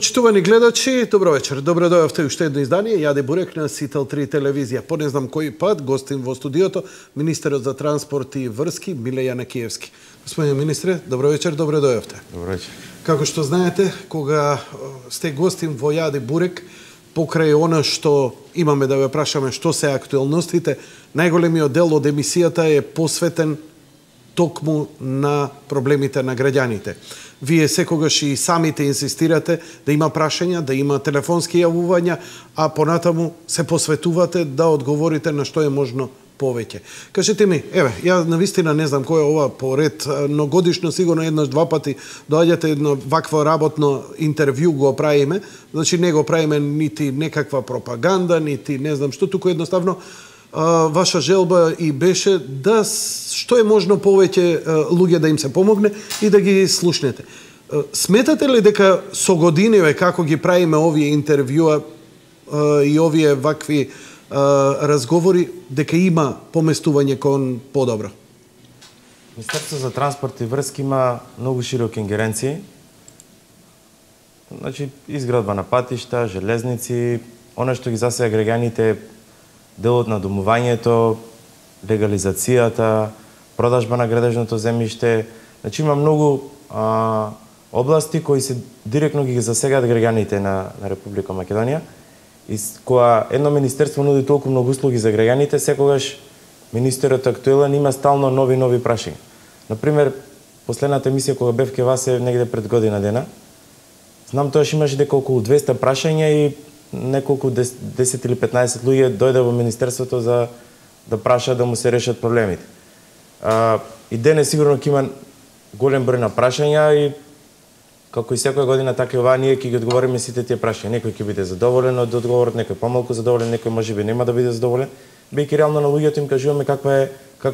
Почитувани гледачи, добро вечер. Добро дојавте уште едно издание. Јаде Бурек на Сител 3 телевизија. По не знам кој пат гостим во студиото министерот за транспорт и врски Миле Јанакиевски. Господин министре, добро вечер, добро дојавте. Добро вечер. Како што знаете, кога сте гостим во Јаде Бурек, покрај она што имаме да ве прашаме што се актуелностите, најголемиот дел од емисијата е посветен токму на проблемите на граѓаните. Вие секогаш и самите инсистирате да има прашања, да има телефонски јавувања, а понатаму се посветувате да одговорите на што е можно повеќе. Кажете ми, еве, ја навистина не знам кој е ова по ред, но годишно сигурно еднаш-два пати доаѓате едно вакво работно интервју го правиме, значи не го правиме нити некаква пропаганда, нити не знам што, туку едноставно ваша желба и беше да што е можно повеќе луѓе да им се помогне и да ги слушнете. Сметате ли дека со годиниве како ги правиме овие интервјуа и овие вакви разговори, дека има поместување кон подобро? Министерството за транспорт и врски има многу широки ингеренции. Значи, изградба на патишта, железници, она што ги засега граѓаните, делот на домувањето, легализацијата, продажба на градежното земјиште. Значи има многу области кои се директно ги засегаат граѓаните на Република Македонија. И кога едно министерство нуди толку многу услуги за граѓаните, секогаш министерот актуелен има стално нови прашања. Например, последната емисија кога бев ке вас е негде пред година дена. Знам тоаш имаше дека околу 200 прашања и неколку 10 или 15 луѓе дојде во министерството за да прашаат да му се решат проблемите. И денес сигурно ќе има голем број на прашања и како и секоја година така и оваа ние ќе ги одговориме сите тие прашања. Некој ќе биде задоволен од одговорот, некој помалку задоволен, некој можеби нема да биде задоволен, бидејќи реално на луѓето им кажуваме каква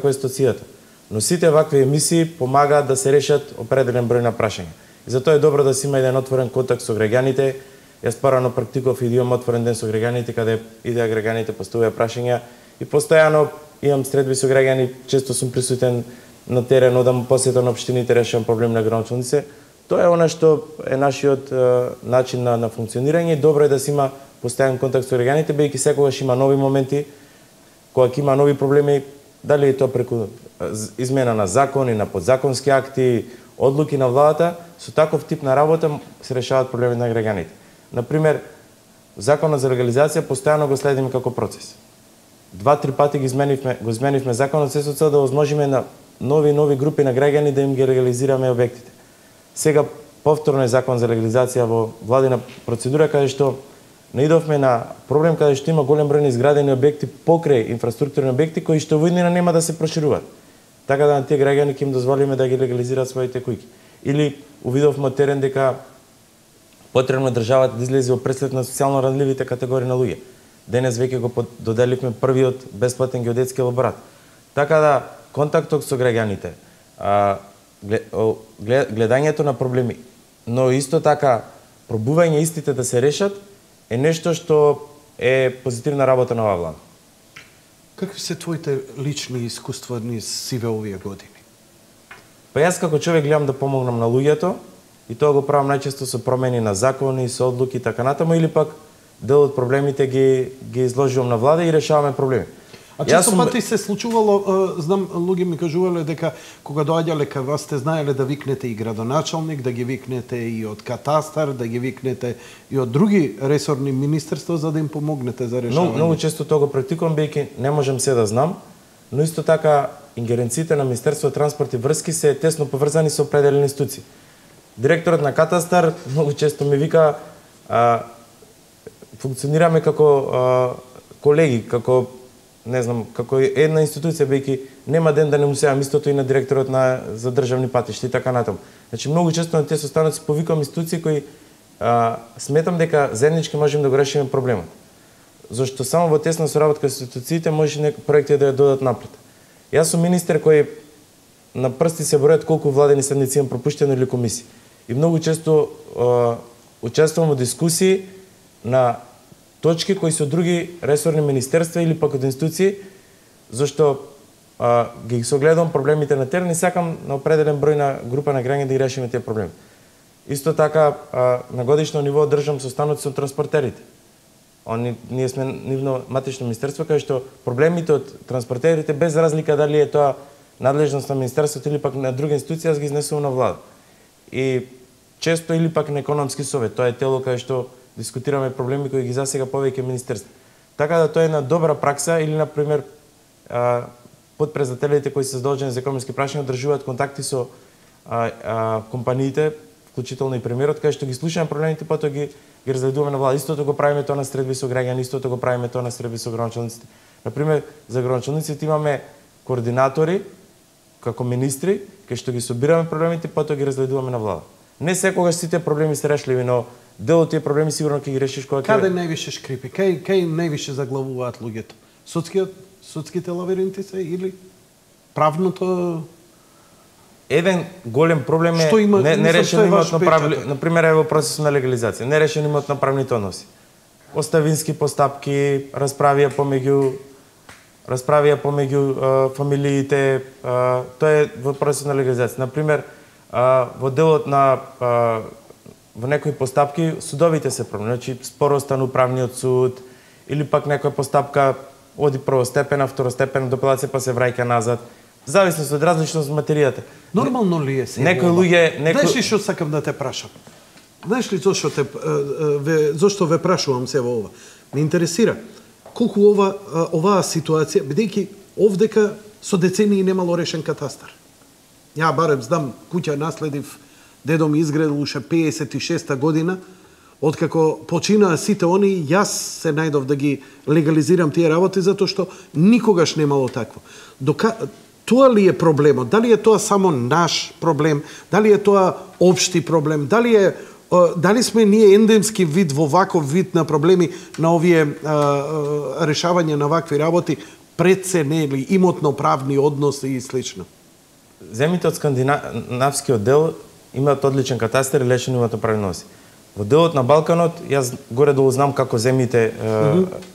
е ситуацијата. Но сите вакви емисии помагаат да се решат определен број на прашања. И затоа е добро да се има еден отворен контакт со граѓаните. Јас порано практикував и да имам отворен ден со граѓаните, каде идеја граѓаните поставуваат прашања и постојано имам средби со граѓани, често сум присутен на терен, одам посета на општините, решавам проблем на граѓаните. Тоа е она што е нашиот начин на функционирање и добро е да се има постојан контакт со граѓаните, бидејќи секогаш има нови моменти, кога ќе има нови проблеми, дали е тоа преку измена на закони, на подзаконски акти, одлуки на владата, со таков тип на работа се решаваат проблеми на граѓаните. Например, законот за легализација постојано го следиме како процес. 2-3 пати го изменивме законот се со цел да возможиме на нови групи на граѓани да им ги легализираме објектите. Сега повторно е закон за легализација во владина процедура каде што наидовме на проблем каде што има голем број на изградени објекти покрај инфраструктурни објекти кои што во иднина нема да се прошируваат. Така да на тие граѓани ќе им дозволиме да ги легализираат своите куќи. Или увидовме терен дека потребно државата да излезе во преслед на социјално ранливите категории на луѓе. Денес веќе го доделивме првиот бесплатен геодетски елаборат. Така да контактот со граѓаните, гледањето на проблеми, но исто така пробување истите да се решат е нешто што е позитивна работа на оваа влада. Какви се твоите лични искуства низ сиве овие години? Па јас како човек гледам да помогнам на луѓето и тоа го правам најчесто со промени на закони, со одлуки и така натаму, или пак дел од проблемите ги изложувам на влада и решаваме проблеми. А често пати се случувало, знам, луѓе ми кажувале дека кога доаѓале кај вас сте знаеле да викнете и градоначалник, да ги викнете и од катастар, да ги викнете и од други ресорни министерства за да им помогнете за решавање. Многу често тоа го практикувам, бидејќи не можам се да знам, но исто така ингеренциите на Министерството транспорт и врски се тесно поврзани со определени институции. Директорот на катастар многу често ми вика функционираме како колеги, како не знам, како една институција, бидејќи нема ден да не му сеам истото и на директорот за државни патишта и така натаму. Значи многу често на тие состаноци повикувам институции кои сметам дека заеднички можеме да го решиме проблемот. Зашто само во тесна соработка со институциите може некои проекти да ја додат напред. Јас сум министер кој на прсти се бројат колку владени седници имам пропуштено или комисии. И многу често учествувам во дискусии на точки кои се од други ресорни министерства или пак од институции, зашто ги согледам проблемите на терен и сакам на определен број на група на граѓани да ги решиме тие проблеми. Исто така, на годишно ниво држам состаноци со транспортерите. Ние сме нивно матично министерство, кај што проблемите од транспортерите, без разлика дали е тоа надлежност на министерството или пак на друга институција, ги изнесувам на влада. И често или пак на економски совет, тоа е тело кај што дискутираме проблеми кои ги засега повеќе министерство. Така да тоа е една добра пракса или, например, подпредседателите кои се задолжени за економски прашања одржуваат контакти со компаниите, вклучително и премиерот, кај што ги слушаме проблемите, потоа ги разгледуваме на влада. Истото го правиме тоа на средби со граѓани, истото го правиме тоа на средби со граначалниците. Например, за граначалниците имаме координатори како министри, кај што ги собираме проблемите, потоа ги разгледуваме на влада. Не секогаш сите проблеми се решливи, но дел од тие проблеми сигурно ќе ги решиш кога ќе... Каде највише шкрипи? Кај највише заглавуваат луѓето? Судските лавиринти се или правното? Еден голем проблем е нерешен имотно правни, например е во процесот на легализација, нерешен имотно правните односи. Оставински постапки, расправија помеѓу фамилиите, тоа е во процесот на легализација. Например, во делот на во некои постапки судовите се проблем, значи спор остана управниот суд или пак некоја постапка оди првостепена, второстепена до апелација па се враќа назад. Зависност од различност материјата. Нормално ли е сега? Некои луѓе, Знаеш ли што сакам да те прашам? Знаеш ли зошто ве прашувам се во ова? Ме интересира колку оваа ситуација, бидејќи овдека со децении немало решен катастар. Ја барем знам, куќа наследив, дедо ми изградил уште 56-та година, откако починаа сите они, јас се најдов да ги легализирам тие работи, затоа што никогаш немало такво. Тоа ли е проблемот? Дали е тоа само наш проблем? Дали е тоа општи проблем? Дали сме ние ендемски вид во ваков вид на проблеми на овие решавање на вакви работи преценели имотно-правни односи и слично? Земите од скандинавскиот дел имаат одличен катастар и лечени имотно-правни односи. Во делот на Балканот, јас горе-долу знам како земите,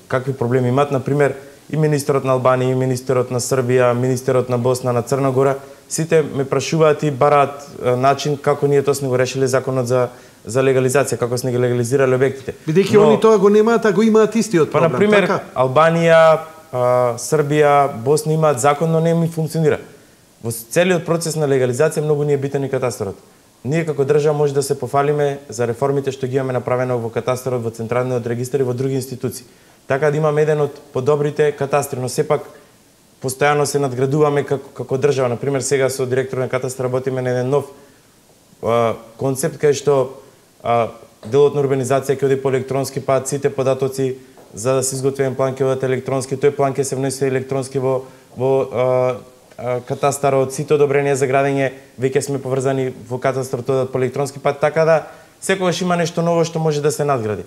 какви проблеми имаат. Например, и министерот на Албанија, и министерот на Србија, министерот на Босна, на Црна Гора, сите ме прашуваат и бараат начин како ние тоа сме го решили законот за легализација, како сме ги легализирали објектите. Бидејќи они тоа го немаат, а го имаат истиот проблем. Па, например, така? Албанија, Србија, Босна имаат закон, но не им функционира. Во целиот процес на легализација многу ни е битен и катастарот. Ние како држава може да се пофалиме за реформите што ги имаме направено во катастарот, во централниот регистар и во други институции. Така да имаме еден од подобрите катастри, но сепак постојано се надградуваме како држава. Например, сега со директор на катастар работиме на еден нов концепт кај што делот на урбанизација ќе оди по електронски пат, сите податоци за да се изготви еден план ќе одат електронски, тој план ќе се внесе електронски во катастарот, сите одобренија за градење веќе сме поврзани во катастарот одат по електронски пат, така да секогаш има нешто ново што може да се надгради.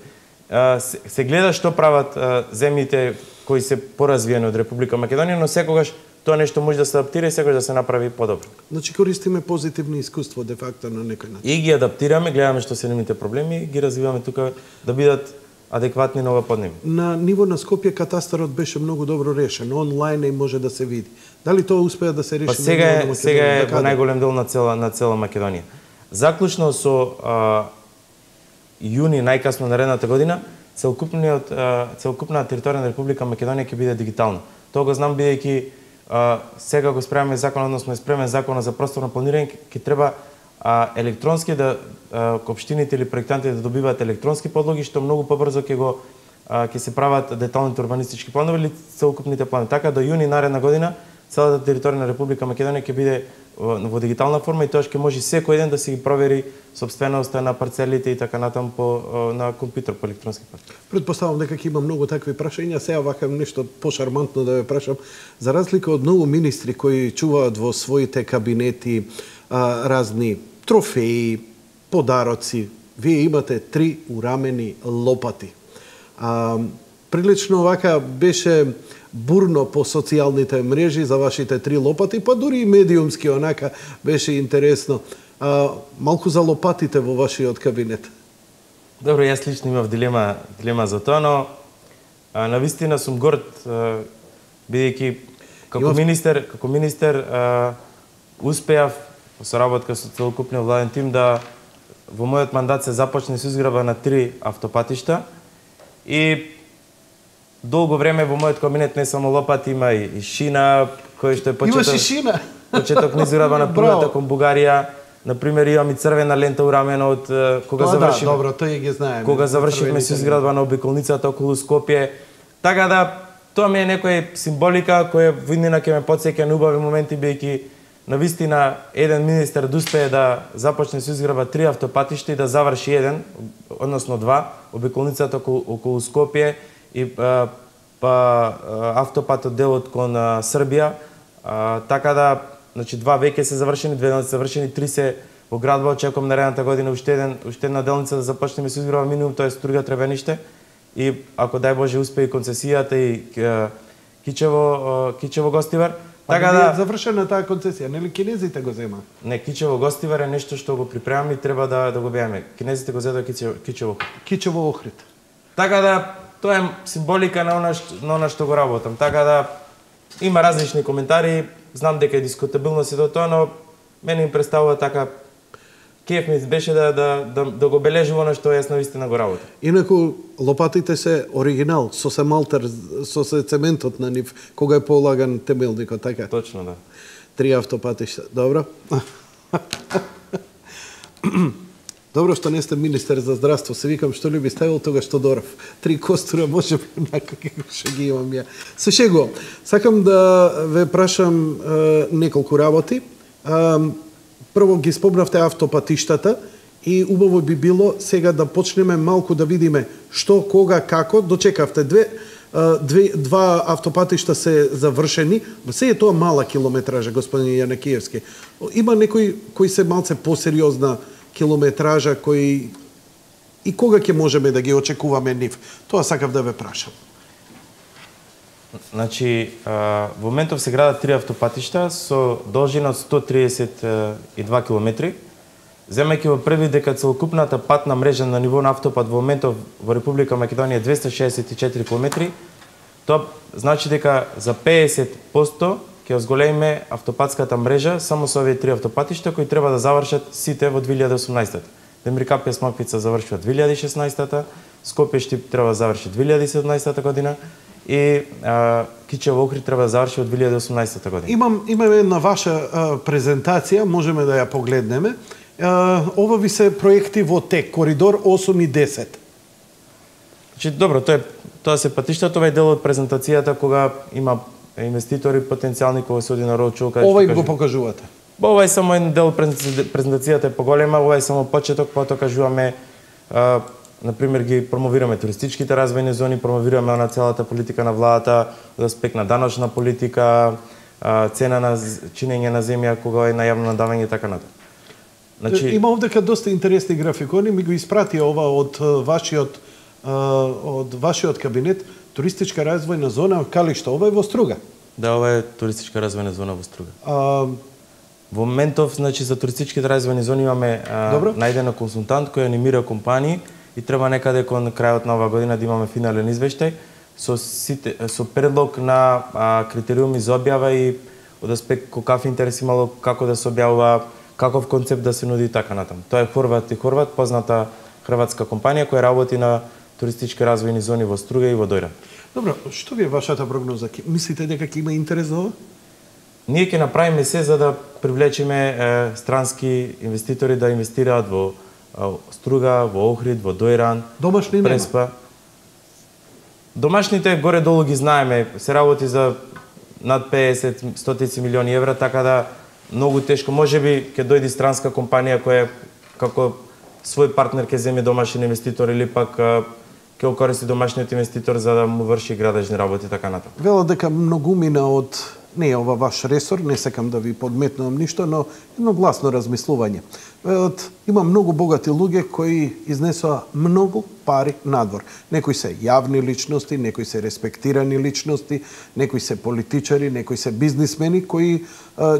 Се гледа што прават земјите кои се поразвиени од Република Македонија, но секогаш тоа нешто може да се адаптира и секогаш да се направи подобро. Значи користиме позитивни искуство де факто на некој начин. И ги адаптираме, гледаме што се нивните проблеми, ги развиваме тука да бидат адекватни на ова поднеби. На ниво на Скопје катастарот беше многу добро решен, онлайн и може да се види. Дали тоа успеа да се реши? Па сега е во најголем дел на цела Македонија. Заклучно со јуни најкасно наредната година, целокупна територија на Република Македонија ќе биде дигитална. Тоа го знам бидејќи сега го спремаме закон, односно е спремен законот за просторно планирање, ќе треба електронски да општините или проектантите да добиваат електронски подлоги, што многу побрзо ќе се прават деталните урбанистички планови или целокупните планови. Така до јуни наредна година целата територија на Република Македонија ќе биде во дигитална форма и тоа ќе може секој ден да си ги провери сопственоста на парцелите и така натаму на компјутер по електронски пат. Предпоставам дека ќе има многу такви прашања, сега вака нешто пошармантно да ве прашам. За разлика од многу министри кои чуваат во своите кабинети разни трофеи, подароци, вие имате 3 урамени лопати. Прилично вака беше бурно по социјалните мрежи за вашите 3 лопати, па дури и медиумски онака беше интересно. Малку за лопатите во вашиот кабинет. Добро, јас лично имав дилема за тоа, но навистина сум горд бидејќи како министер успеав во соработка со целокупниот владен тим да во мојот мандат се започне со изградба на 3 автопатишта и долго време во мојот кабинет не само лопат, има и шина, кој што е Имаш и шина? почеток на изградба на првата кон Бугарија. Например, имам и црвена лента урамена од кога завршивме. Добро, тој ги знаеме. Кога завршивме со изградба на обиколницата околу Скопје. Така да, тоа ми е некоја символика која во иднина ќе ме потсеќа на убави моменти, бидејќи навистина еден министер да успее да започне со изградба 3 автопатишта и да заврши еден, односно 2, обиколницата околу Скопје и автопатот делот кон Србија. Така да, значи 2 веќе се завршени, 2 делници завршени, 3 се во градба. Очекувам наредната година уште една делница да започнеме со изградба минимум, тоа е Струга Требениште. И ако дај Боже успее и концесијата и Кичево Гостивар. Така да завршена таа концесија, нели кинезите го зема? Не, Кичево Гостивар е нешто што го припремаме и треба да го бееме. Кинезите го зедоа Кичево. Кичево Охрид. Така да тоа е символика на она што го работам. Така да има различни коментари, знам дека е дискутабилно се до тоа, но мене им представува така кеф ми беше да го бележува она што јас навистина го работам. Инаку лопатите се оригинал, со се малтер, со се цементот на нив, кога е полаган темелникот, така? Точно, да. 3 автопатишта, добро. Добро што не сте министер за здравство, се викам што ли би ставил тогаш Тодоров. 3 костура може би како што ги имам ја. Се шегувам. Сакам да ве прашам неколку работи. Прво ги спомнавте автопатиштата и убаво би било сега да почнеме малку да видиме што, кога, како. Дочекавте два автопатишта се завршени, но се е тоа мала километража, господин Јанакиевски. Има некои кои се малце посериозна километража кои и кога ќе можеме да ги очекуваме нив? Тоа сакав да ве прашам. Значи, во моментов се градат 3 автопатишта со должина од 132 километри. Земајќи во први дека целокупната патна мрежа на ниво на автопат во моментов во Република Македонија е 264 километри, тоа значи дека за 50% ќе зголемиме автопатската мрежа само со овие 3 автопатишта кои треба да завршат сите во 2018-та. Демиркапија Смоквица завршува 2016-та, Скопје Штип треба да заврши 2017 година и Кичево Охрид треба да заврши од 2018 година. Имаме една ваша презентација, можеме да ја погледнеме. Ова ви се проекти во тек, коридор 8 и 10. Значи, добро, тоа се патишта, тоа е дел од презентацијата кога има инвеститори потенцијални кога се оди на роучоу. Ова го покажувате? Ова е само еден дел од презентацијата е поголема, ова е само почеток, потоа кажуваме например, ги промовираме туристичките развојни зони, промовираме на целата политика на владата, од аспект на даночна политика, цена на чинење на земја кога е на јавно надавање и така натаму. Значи, има овдека доста интересни графикони, ми го испрати ова од вашиот кабинет, туристичка развојна зона Калишта, ова е во Струга. Да, ова е туристичка развојна зона во Струга. Во моментов, значи, за туристичките развојни зони имаме најдена консултант кој анимира компании и треба некаде кон крајот на оваа година да имаме финален извештај со предлог на критериуми за објава и од аспект каков интерес имало, како да се објавува, каков концепт да се нуди и така натаму. Тоа е Хорват, позната хрватска компанија која работи на туристички развојни зони во Струга и во Дојран. Добро, што ви е вашата прогноза? Мислите дека ќе има интерес за ова? Ние ќе направиме се за да привлечеме странски инвеститори да инвестираат во Струга, во Охрид, во Дојран, Домашни Преспа. Нема. Домашните горе-долу ги знаеме, се работи за над 50-100 милиони евра, така да многу тешко. Можеби ќе дојде странска компанија која како свој партнер ќе земе домашен инвеститор или пак ќе окористи домашниот инвеститор за да му врши градежни работи така натаму. Велат дека многумина од не е ова ваш ресор, не сакам да ви подметнувам ништо, но едногласно размислување. Велат, има многу богати луѓе кои изнесоа многу пари надвор. Некои се јавни личности, некои се респектирани личности, некои се политичари, некои се бизнисмени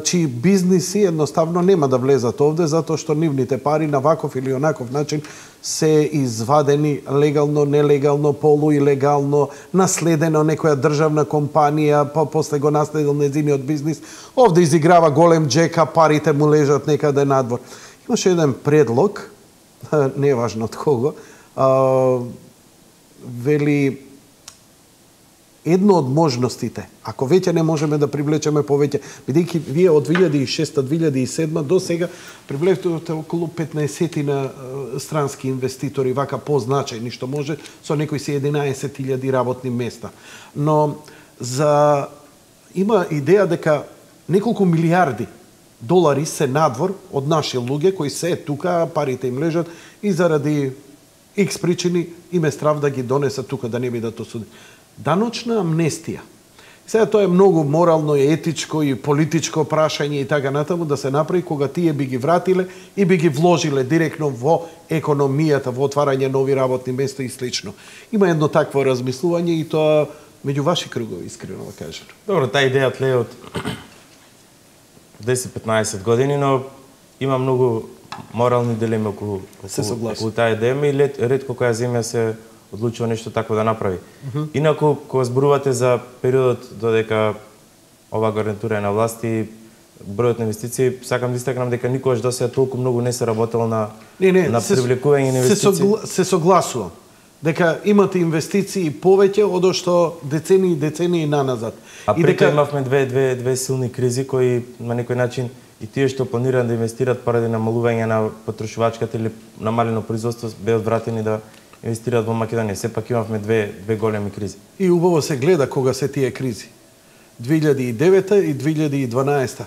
чии бизниси едноставно нема да влезат овде затоа што нивните пари на ваков или онаков начин се извадени легално, нелегално, полуилегално, наследено некоја државна компанија, па после го наследил нејзиниот бизнис. Овде изиграва голем джека, парите му лежат некаде надвор. Имаше еден предлог не е важно од кого, вели едно од можностите, ако веќе не можеме да привлечеме повеќе, бидејќи вие од 2006-2007 до сега привлечете околу 15 на странски инвеститори, вака позначајни што може, со некои си 11.000 работни места. Но има идеја дека неколку милиарди долари се надвор од наши луѓе кои се тука, парите им лежат и заради X причини им е страв да ги донесат тука, да не бидат осудени. Даночна амнестија. Сега тоа е многу морално и етичко и политичко прашање и така натаму да се направи кога тие би ги вратиле и би ги вложиле директно во економијата, во отварање нови работни места и слично. Има едно такво размислување и тоа меѓу ваши кругови, искрено да кажам. Добро, таа идеја тлее од 10-15 години, но има многу морални дилеми околу таа идеја и ретко која земја се одлучува нешто такво да направи. Инаку, кога зборувате за периодот додека ова гарнитура е на власти, бројот на инвестиции, сакам да истакнам дека никогаш досега толку многу не се работело на привлекување на инвестиции. Се согласувам дека имате инвестиции повеќе од што децении наназад. А пред тоа имавме две силни кризи кои на некој начин и тие што планираат да инвестираат поради намалување на потрошувачката или намалено производство беа одвратени да инвестираат во Македонија. Сепак имавме две големи кризи. И убаво се гледа кога се тие кризи. 2009 и 2012,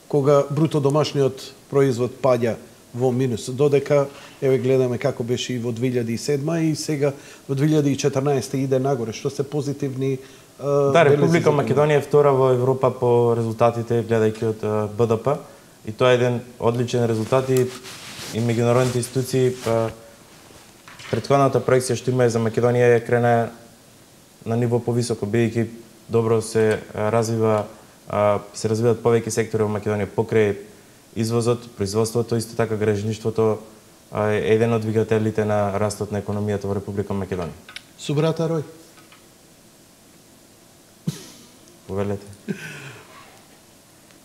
кога бруто домашниот производ паѓа во минус, додека еве гледаме како беше и во 2007 и сега во 2014 иде нагоре, што се позитивни. Да, Република Македонија е втора во Европа по резултатите гледајќи од БДП и тоа е еден одличен резултат и меѓународните институции претходната проекција што има за Македонија е крена на ниво повисоко, бидејќи добро се развиваат повеќе сектори во Македонија покрај извозот, производството, исто така граѓанството е еден од двигателите на растот на економијата во Република Македонија. Субрата Рој. Повелете.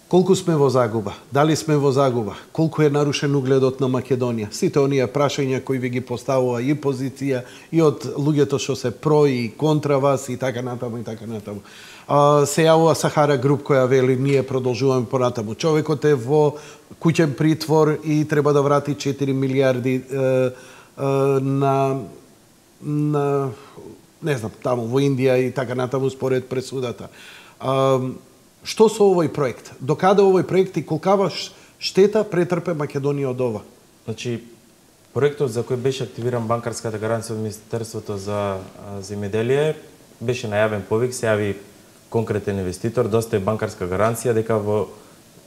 Колку сме во загуба? Дали сме во загуба? Колку е нарушен угледот на Македонија? Сите оние прашања кои ви ги поставува и позиција и од луѓето што се про и контра вас и така натаму и така натаму. Се јавува Сахара Груп која вели ние продолжуваме понатаму. Човекот е во куќен притвор и треба да врати 4 милиарди на не знам, таму во Индија и така натаму според пресудата. Што со овој проект? Докаде овој проект и колкава штета претрпе Македонија од ова? Значи, проектот за кој беше активиран банкарската гаранција од Министерството за земјоделие беше најавен повик, се јави конкретен инвеститор, доста е банкарска гаранција дека во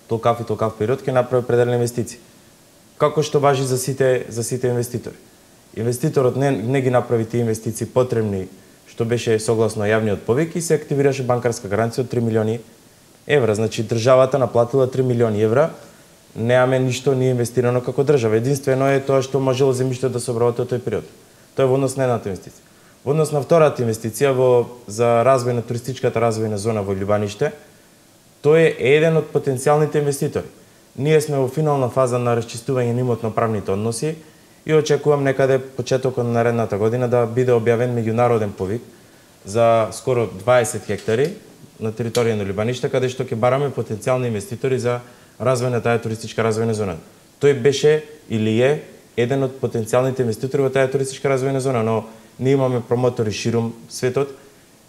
толкав и толкав период ќе направи определени инвестиции. Како што важи за сите инвеститори. Инвеститорот не ги направи тие инвестиции потребни што беше согласно јавниот повик и се активираше банкарска гаранција од 3 милиони евра. Значи државата наплатила 3 милиони евра, немаме ништо ни инвестирано како држава. Единствено е тоа што можело земјиште да се обработи од тој период. Тоа е во однос на едната инвестиција. Во однос на втората инвестиција за развој на туристичката развојна зона во Љубаниште, тој е еден од потенцијалните инвеститори. Ние сме во финална фаза на расчистување на имотно-правните односи и очекувам некаде почетокот на наредната година да биде објавен меѓународен повик за скоро 20 хектари на територија на Љубаниште, каде што ќе бараме потенцијални инвеститори за развој на таа туристичка развојна зона. Тој беше или е еден од потенцијалните инвеститори во таа туристичка развојна зона, но ние имаме промотори ширум светот,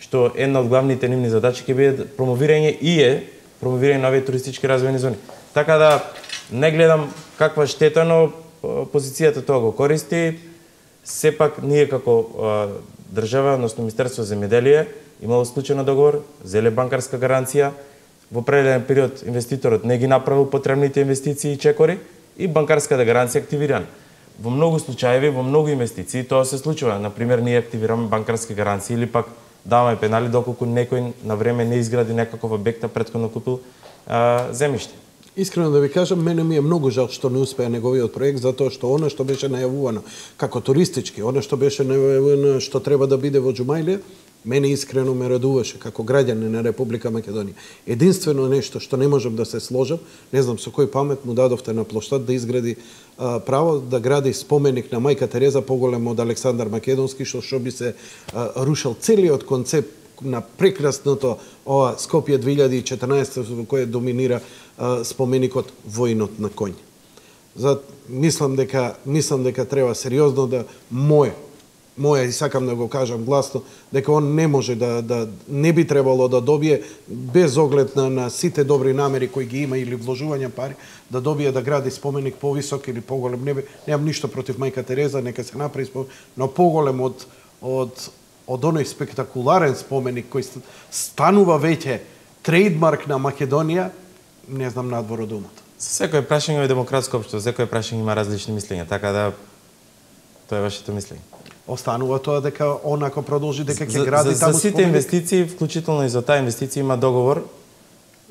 што една од главните нивни задачи ќе биде промовирање на овие туристички развојни зони. Така да не гледам каква штета, но позицијата тоа го користи. Сепак ние како држава, односно Министерство за земјоделие, имало склучен договор, зеле банкарска гаранција, во определен период инвеститорот не ги направил потребните инвестиции и чекори и банкарската гаранција активирана. Во многу случаеви, во многу инвестиции тоа се случува. Например, ние активираме банкарски гаранции или пак даваме пенали доколку некој на време не изгради некаков објект, а претходно купил земјиште. Искрено да ви кажам, мене ми е многу жал што не успеа неговиот проект, затоа што она што беше најавувано како туристички, она што беше најавувано што треба да биде во Џумајлија, Мене искрено ме радуваше како граѓанин на Република Македонија. Единствено нешто што не можам да се сложам, не знам со кој памет му дадовте на плоштад да изгради право да гради споменик на мајка Тереза поголем од Александар Македонски, што би се рушил целиот концепт на прекрасното ова Скопје 2014 во кое доминира споменикот воинот на коњ. Мислам дека треба сериозно да моја и сакам да го кажам гласно, дека он не може не би требало да добие, без оглед на сите добри намери кои ги има или вложување пари, да добие да гради споменик повисок или поголем. Немам ништо против мајка Тереза, нека се направи споменик, но поголем од оној спектакуларен споменик кој станува веќе трейдмарк на Македонија, не знам надвор од умот. Секој прашање е демократско општество, секој прашање има различни мислења, така да тоа е вашето мислење. Останува тоа дека он ако продолжи дека ќе гради таму за сите инвестиции, вклучително и за таа инвестиција има договор.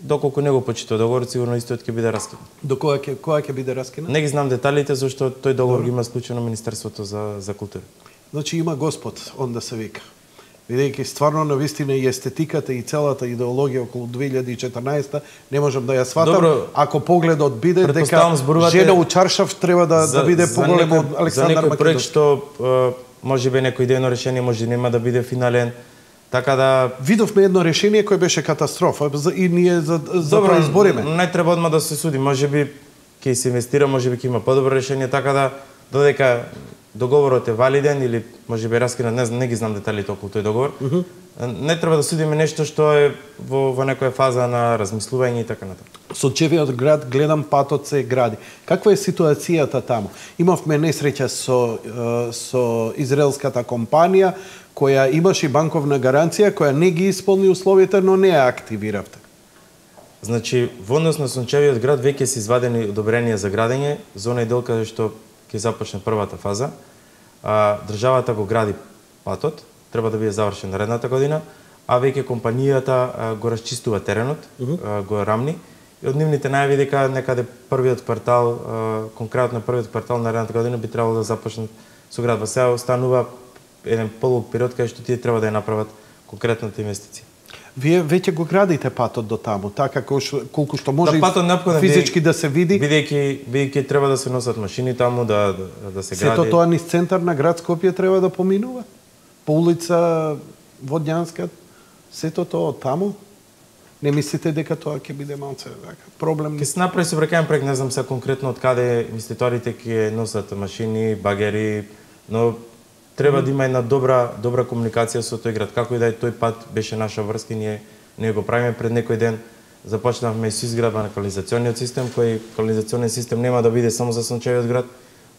Доколку не го почитува договорот, сигурно истиот ќе биде раскинат. До кога ќе биде раскинат? Не ги знам деталите, зашто тој договор ги има склучено Министерството за култура. Значи има Господ, он да се вика. Бидејќи стварно на вистина и естетиката и целата идеологија околу 2014 не можам да ја сватам. Добро, ако погледот биде дека жена у чаршаф треба да биде поголема од Александар Македонски. За некој проект што може би некој идејно решение, може нема да биде финален. Така да видовме едно решение кој беше катастрофа и ние за избориме. Не треба одма да се суди, можеби ќе се инвестира, можеби ќе има подобро решение, така да додека договорот е валиден или можеби раскинат, не ги знам деталите околу тој договор. Не треба да судиме нешто што е во некоја фаза на размислување и така натаму. Со Чевиот град гледам патот се гради. Каква е ситуацијата таму? Имавме несреќа со израелската компанија која имаше банковна гаранција, која не ги исполни условите, но не ја активиравте. Значи, во однос на Сончевиот град веќе се извадени одобренија за градење, за онај дел каде што ќе започне првата фаза. Државата го гради патот, треба да биде завршен наредната година, а веќе компанијата го расчистува теренот, го рамни. И од нивните најави дека некаде првиот квартал, конкретно првиот квартал наредната година би требало да започнат со градба. Сега останува еден подолг период каде што тие треба да ја направат конкретната инвестиција. Вие веќе го градите патот до таму, така колку што може физички да се види. Бидејќи треба да се носат машини таму, да се гради. Сето тоа низ центар на град Скопје треба да поминува? По улица Водњанска, сето тоа таму? Не мислите дека тоа ќе биде малце проблем? Ќе се направи сообраќајен проект, не знам сега конкретно од каде инвеститорите ќе носат машини, багери, но треба да има една добра комуникација со тој град. Како и да е, тој пат беше наша врска и ние го правиме. Пред некој ден започнавме со изградба на канализациониот систем, кој канализационен систем нема да биде само за Сончевиот град,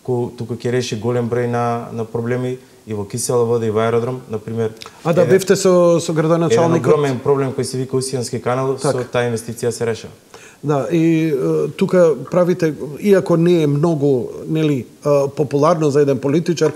туку ќе реши голем број на проблеми и во Кисела вода и во аеродром, например. Да бевте со градоначалникот. Еден огромен проблем кој се вика Усијански канал, со таа инвестиција се решава. Да, и тука правите, иако не е многу, нели, популарно за еден политичар,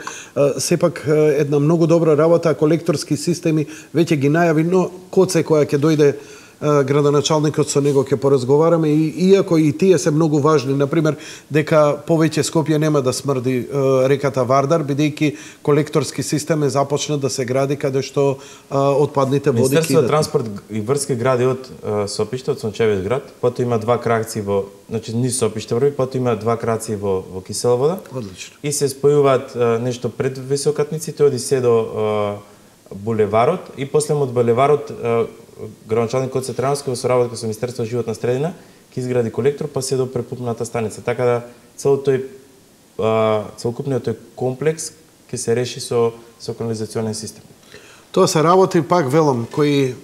сепак една многу добра работа, колекторски системи веќе ги најави, но коце која ќе дојде градоначалникот, со него ќе поразговараме, и иако и тие се многу важни, например, дека повеќе Скопје нема да смрди реката Вардар, бидејќи колекторски систем е започнат да се гради каде што отпадните води кидат. Министерството транспорт и врски гради од Сопиште, од Сончевиот град, потоа има два кракци во, значи низ Сопиште врви, потоа има два краци во Кисела вода. Одлично. И се спојуваат нешто пред високатниците, оди се до булеварот и после од булеварот градоначалникот Цетрановски во соработка со Министерството за животна средина ќе изгради колектор па се до препумната станица. Така да целокупниот тој комплекс ќе се реши со канализационен систем. Тоа се работи, пак велам, кои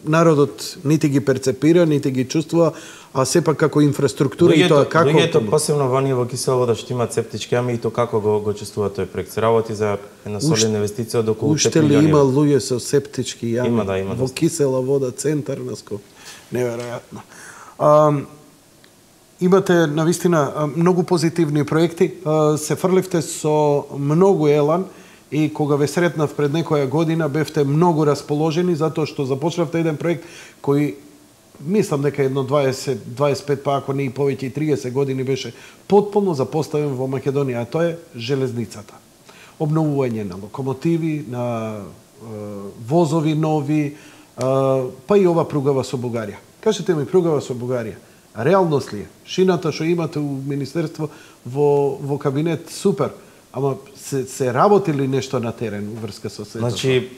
народот нити ги перцепира, нити ги чувствува, а сепак како инфраструктура и тоа како... Луѓето, посебно во ние во Кисела вода, што имаат септички јами, и то како го чувствува тој проект. Се работи за една солидна инвестиција од околу 5 милиони. Уште ли има луѓе со септички јами? Има. Во Кисела вода, центар на Скопје. Неверојатно. Имате, навистина, многу позитивни проекти. Се фрливте со многу елан, и кога ве сретнав пред некоја година, бевте многу расположени, затоа што започнавте еден проект кој, мислам дека едно 20, 25, па ако не и повеќе и 30 години беше потполно запоставен во Македонија, а тоа е железницата. Обновување на локомотиви, на возови нови, па и ова пругава со Бугарија. Кажете ми, пругава со Бугарија, реалност ли е? Шината што имате у Министерство во кабинет, супер, ама се работи ли нешто на терен у врска со сето? Значи,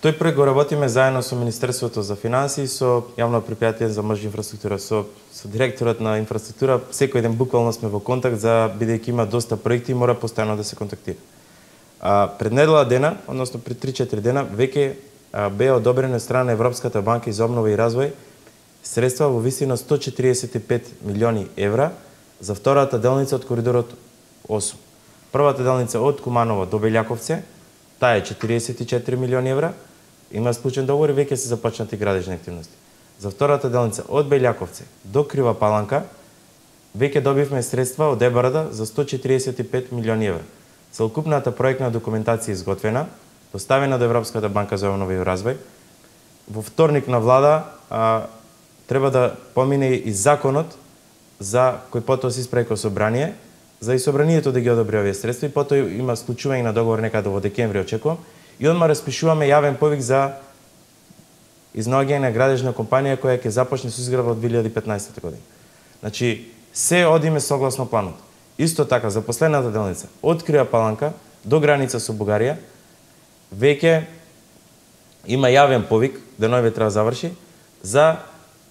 тој проект го работиме заедно со Министерството за финансии, со Јавно предпријатие за мрежна инфраструктура, со директорот на инфраструктура. Секој ден буквално сме во контакт, бидејќи има доста проекти и мора постојано да се контактира. Пред недела дена, односно пред 3-4 дена, веќе беа одобрени од страна на Европската банка за обнова и развој средства во висина 145 милиони евра за втората делница од коридорот 8. Првата делница од Куманово до Белјаковце, таа е 44 милиони евра, има склучен договор и веќе се започнати градежни активности. За втората делница од Белјаковце до Крива Паланка, веќе добивме средства од ЕБРД за 145 милиони евра. Целокупната проектна документација е изготвена, доставена до Европската банка за обнова и развој. Во вторник на влада треба да помине и законот за кој потоа се исправи кај собрание, за и собранието да ги одобри овие средства, и потоа има склучување на договор некаде во декември, очекувам, и одма распишуваме јавен повик за изнаоѓање на градежна компанија која ќе започне со изградба од 2015 година. Значи, се одиме согласно планот. Исто така, за последната делница, од Крива Паланка до граница со Бугарија, веќе има јавен повик, денојве треба да заврши, за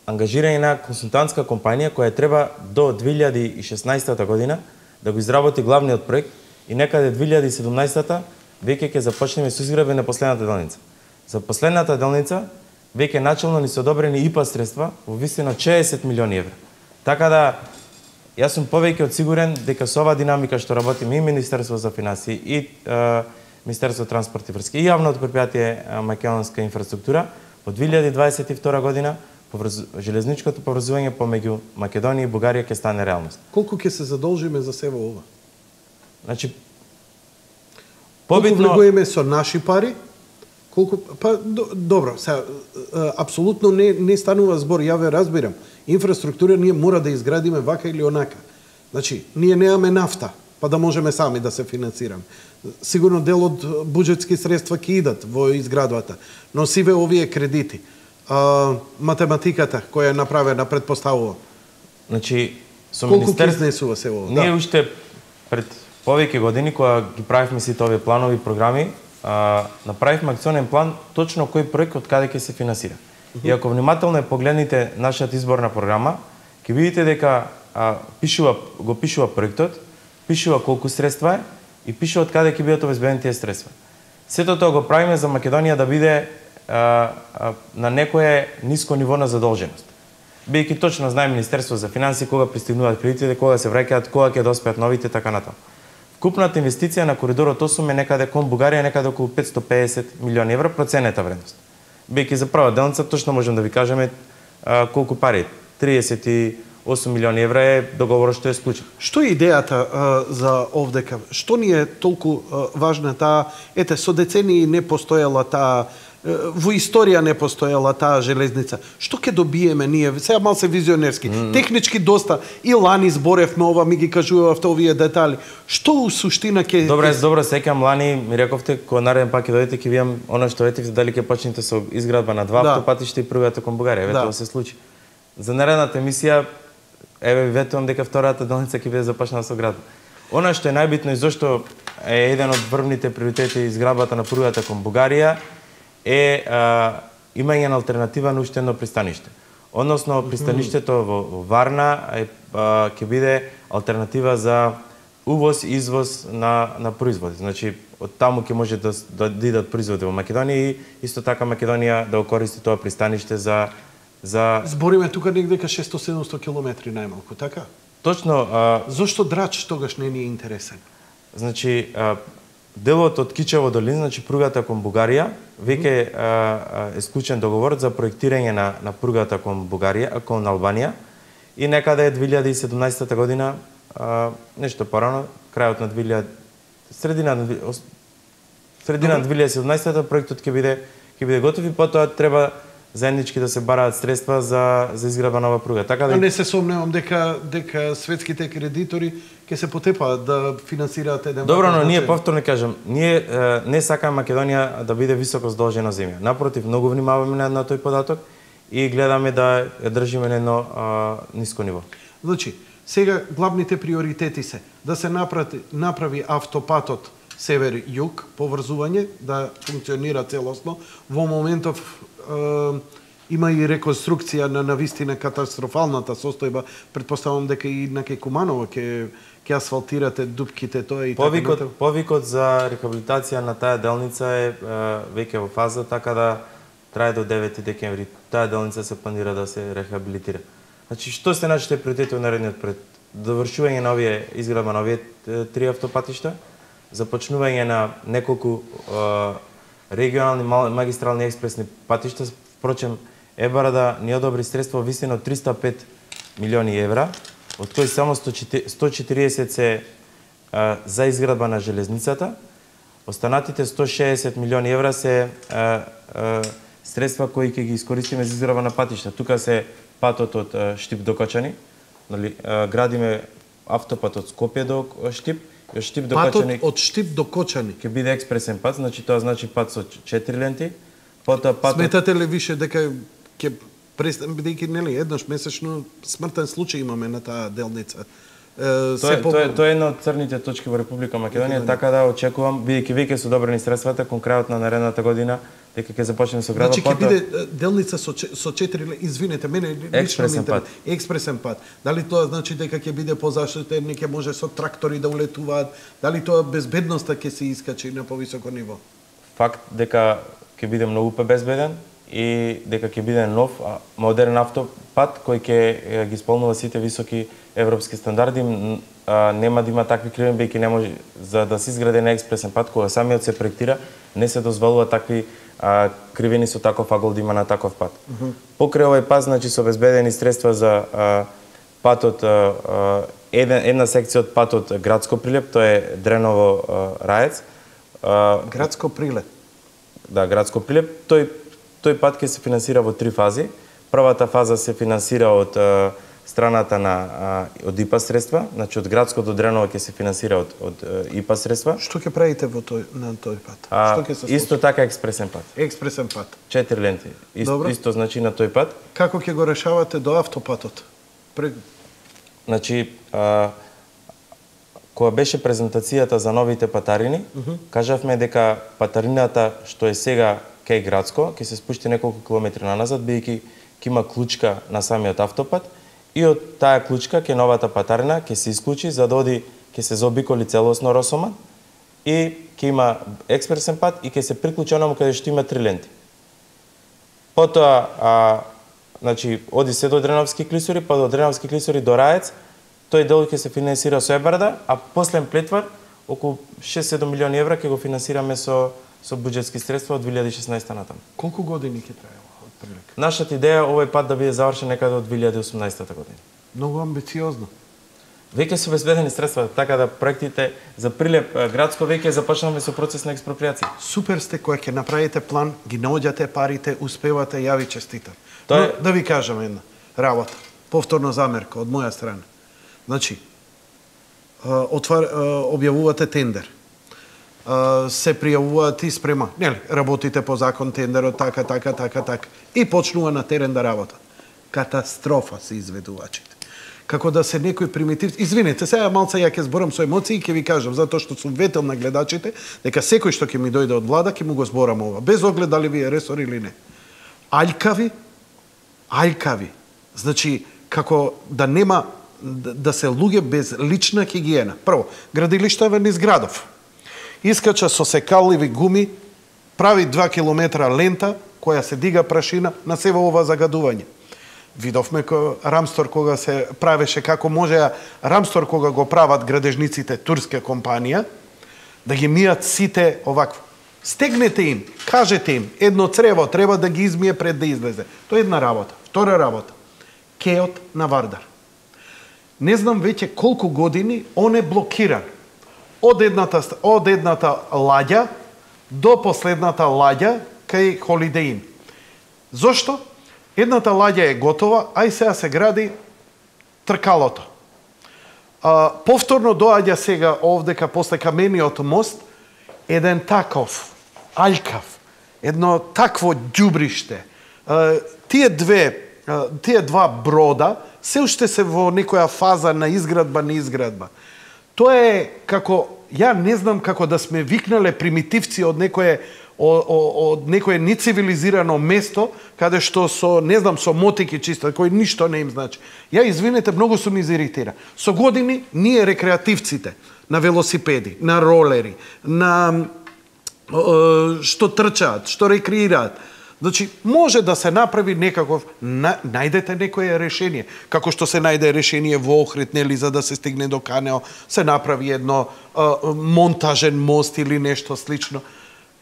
ангажирање на консултантска компанија која треба до 2016 година да го изработи главниот проект и некаде 2017 веќе ќе започнеме со изградба на последната делница. За последната делница веќе начално ни се одобрени ИПА средства во висина 60 милиони евра. Така да, јас сум повеќе од сигурен дека со оваа динамика што работиме и Министерство за финансии и Министерство транспорт и врски и Јавното предпријатие Македонска инфраструктура во 2022 година железничкото поврзување помеѓу Македонија и Бугарија ќе стане реалност. Колку ќе се задолжиме за себе ова? Значи, побитно... Колку влегуваме со наши пари? Колку... Па, добро, сега, апсолутно не станува збор, ја ве разбирам. Инфраструктура ние мора да изградиме вака или онака. Значи, ние немаме нафта, па да можеме сами да се финансираме. Сигурно дел од буџетски средства ќе идат во изградбата, но сиве овие кредити. Математиката која е направена предпоставува. Значи, со колку ќе изнесува се ова? Ние уште пред повеќе години кога ги правивме сите овие планови програми, направивме акционен план точно кој проект од каде ќе се финансира. И ако внимателно погледнете нашата изборна програма, ќе видите дека го пишува проектот, пишува колку средства е и пишува од каде ќе бидат обезбедени тие средства. Сето тоа го правиме за Македонија да биде на некое ниско ниво на задолженост. Бидејќи точно знае Министерство за финансии кога пристигнуваат кредитите, кога се враќаат, кога ќе доспеат новите, така натаму. Вкупната инвестиција на коридорот 8 е некаде кон Бугарија некаде околу 550 милиони евра проценета вредност. Бидејќи за прва делница точно можем да ви кажеме колку пари. 38 милиони евра е договорот што е склучен. Што е идејата за овдека? Што ни е толку важна таа? Ете, со децении не постоела таа, во историја не постоела таа железница. Што ќе добиеме ние? Сега мал се визионерски. Технички доста. И лани зборевме ова, ми ги кажувавте овие детали. Што у суштина ќе... Добро, сеќам лани, ми рековте, кога нареден пак ќе дојдете, ќе видам она што ветивте, дали ќе почнете со изградба на два автопатишта и првата кон Бугарија. Еве тоа се случи. За наредната емисија, еве ветувам дека втората делница ќе биде започнала со градба. Она што е најбитно и зашто е еден од врвните приоритети изградбата на првата кон Бугарија е имање на алтернатива на уште едно пристаниште. Односно, пристаништето во Варна ќе биде алтернатива за увоз и извоз на производи. Значи, од таму ќе може да идат производи во Македонија и исто така Македонија да користи тоа пристаниште за... Збориме тука негде 600-700 километри најмалку, така? Точно. Зошто Драч тогаш не ни е интересен? Значи, делот од Кичево до Лин, значи пругата кон Бугарија, веќе е склучен договор за проектирање на пругата кон Бугарија, кон Албанија, и некаде 2017 година, нешто порано, крајот на средина на 2017 проектот ќе биде готов и потоа треба заеднички да се бараат средства за изградба нова пруга. Така да не се сомневам дека светските кредитори ќе се потепаат да финансираат еден. Добро, но ние повторно кажам, ние не сакаме Македонија да биде високо здолжена земја. Напротив, многу внимаваме на тој податок и гледаме да ја држиме на едно ниско ниво. Значи, сега главните приоритети се да се направи автопатот север-југ, поврзување, да функционира целосно. Во моментов има и реконструкција на навистина катастрофалната состојба. Предпоставам дека и на Куманово ќе асфалтирате дупките, тоа и така. Повикот за рехабилитација на таа делница е веќе во фаза, така да трае до 9 декември. Таа делница се планира да се рехабилитира. Значи, што се нашите приоритети во наредниот пред довршување на овие изградба на овие 3 автопатишта, започнување на неколку регионални магистрални експресни патишта. Впрочем, ЕБРД да ни одобри средства во висина од 305 милиони евра, од кои само 140 се за изградба на железницата. Останатите 160 милиони евра се средства кои ќе ги искористиме за изградба на патишта. Тука се патот од Штип до Кочани, градиме автопат од Скопје до Штип, Штип до Кочани. Патот од Штип до Кочани ќе биде експресен пат, значи тоа значи пат со 4 ленти. Потоа патот... Сметате ли више дека ќе престане, бидејќи нели еднаш месечно смртен случај имаме на таа делница? Тоа е една од црните точки во Република Македонија, така да очекувам, бидејќи веќе се одобрени средствата, конкретно на наредната година, дека ќе започнеме со градот. Значи ќе биде делница со 4, извинете, мене лично ми интересува. Експресен пат. Дали тоа значи дека ќе биде позаштитен, не ќе може со трактори да улетуваат, дали тоа безбедноста ќе се искачи на повисоко ниво? Факт дека ќе биде многу побезбеден и дека ќе биде нов, модерен автопат кој ќе ги исполнува сите високи европски стандарди. Нема да има такви кривини, бејќи не може за да се изгради на експресен пат, кога самиот се проектира, не се дозволува такви кривини со таков агол да има на таков пат. Покрај овој пат, значи, се обезбедени средства за патот, една секција од патот Градско Прилеп, тоа е Дреново Раец. Градско Прилеп. Да, Градско Прилеп. Тој пат ќе се финансира во 3 фази. Првата фаза се финансира од страната од ИПА средства, значи од Градско до Дреново ќе се финансира од ИПА средства. Што ќе правите на тој пат? Што ќе се случи? Исто така експресен пат. Експресен пат. 4 ленти. Исто значи на тој пат. Како ќе го решавате до автопатот? Значи, кога беше презентацијата за новите патарини, кажавме дека патарината што е сега кај Градско ќе се спушти неколку километри наназад, бидејќи ќе има клучка на самиот автопат и од таа клучка ке новата патарина ќе се исклучи за да оди, ќе се заобиколи целосно Росоман и ќе има експресен пат и ќе се приклучи онаму каде што има 3 ленти. Потоа значи оди се до Дреновски клисури, па до Дреновски клисури до Раец. Тој дел ќе се финансира со ЕБРД, а после Плетвар околу 6-7 милиони евра ќе го финансираме со буџетски средства од 2016 натаму. Колку години ќе трае од прилика? Нашата идеја овој пат да биде завршен некаде од 2018 година. Многу амбициозно. Веќе се обезбедени средства, така да проектите за Прилеп Градско веќе започнаме со процес на експроприација. Супер сте кога ќе направите план, ги наоѓате парите, успевате, јави честитам. Но, да ви кажам една работа, повторно замерка од моја страна. Значи, објавувате тендер, се пријавуваат и спрема, нели, работите по закон тендерот, така, и почнува на терен да работа. Катастрофа се изведувачите. Како да се некој примитив... Извинете, сега малца ја ќе зборам со емоции и ќе ви кажам, затоа што сум ветел на гледачите, дека секој што ќе ми дојде од влада, ќе му го зборам ова, без оглед дали ви е ресор или не. Аљкави. Значи, како да нема, да се луѓе без лична хигиена. Прво, градилиштава низ градов. Искача со секалливи гуми, прави 2 километра лента, која се дига прашина на сево ова загадување. Видовме Рамстор кога се правеше, како може Рамстор кога го прават градежниците, турска компанија, да ги мијат сите овакво. Стегнете им, кажете им, едно црево треба да ги измие пред да излезе. Тоа е една работа. Втора работа. Кеот на Вардар. Не знам веќе колку години он е блокиран. Од едната ладја до последната ладја кај Holiday Inn. Зошто? Едната лаѓа е готова, ај сега се гради тркалото. Повторно доаѓа сега овдека после камениот мост еден таков, аљкав, едно такво ѓубриште. Тие два брода се уште се во некоја фаза на изградба. Тоа е како, ја не знам како да сме викнале примитивци од некое нецивилизирано место, каде што со мотики чисто, кој ништо не им значи. Ја, извинете, многу сум изиритира. Со години, ние рекреативците, на велосипеди, на ролери, на што трчаат, што рекреираат, значи, може да се направи некаков, најдете некое решение. Како што се најде решение во Охрид, нели, за да се стигне до Канео, се направи едно монтажен мост или нешто слично.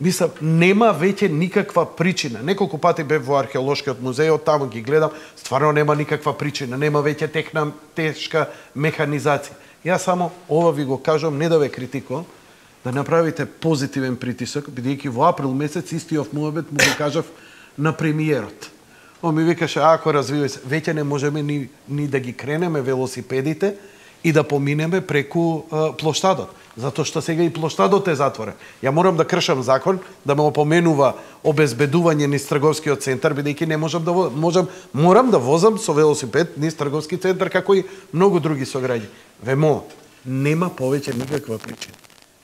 Мислам, нема веќе никаква причина. Неколку пати бев во археолошкиот музеј, од таму ги гледам, стварно нема никаква причина, нема веќе тешка механизација. Ја само ова ви го кажам, не да ве критикувам, да направите позитивен притисок, бидејќи во април месец истиот муабет му го кажав на премиерот. Он ми викаше, ако развивај се, веќе не можеме ни да ги кренеме велосипедите и да поминеме преку плоштадот. Затоа што сега и плоштадот е затворен. Ја морам да кршам закон, да ме опоменува обезбедување низ трговскиот центар, бидејќи не морам да возам со велосипед низ трговски центар, како и многу други сограѓани. Ве молам, нема повеќе никаква причина.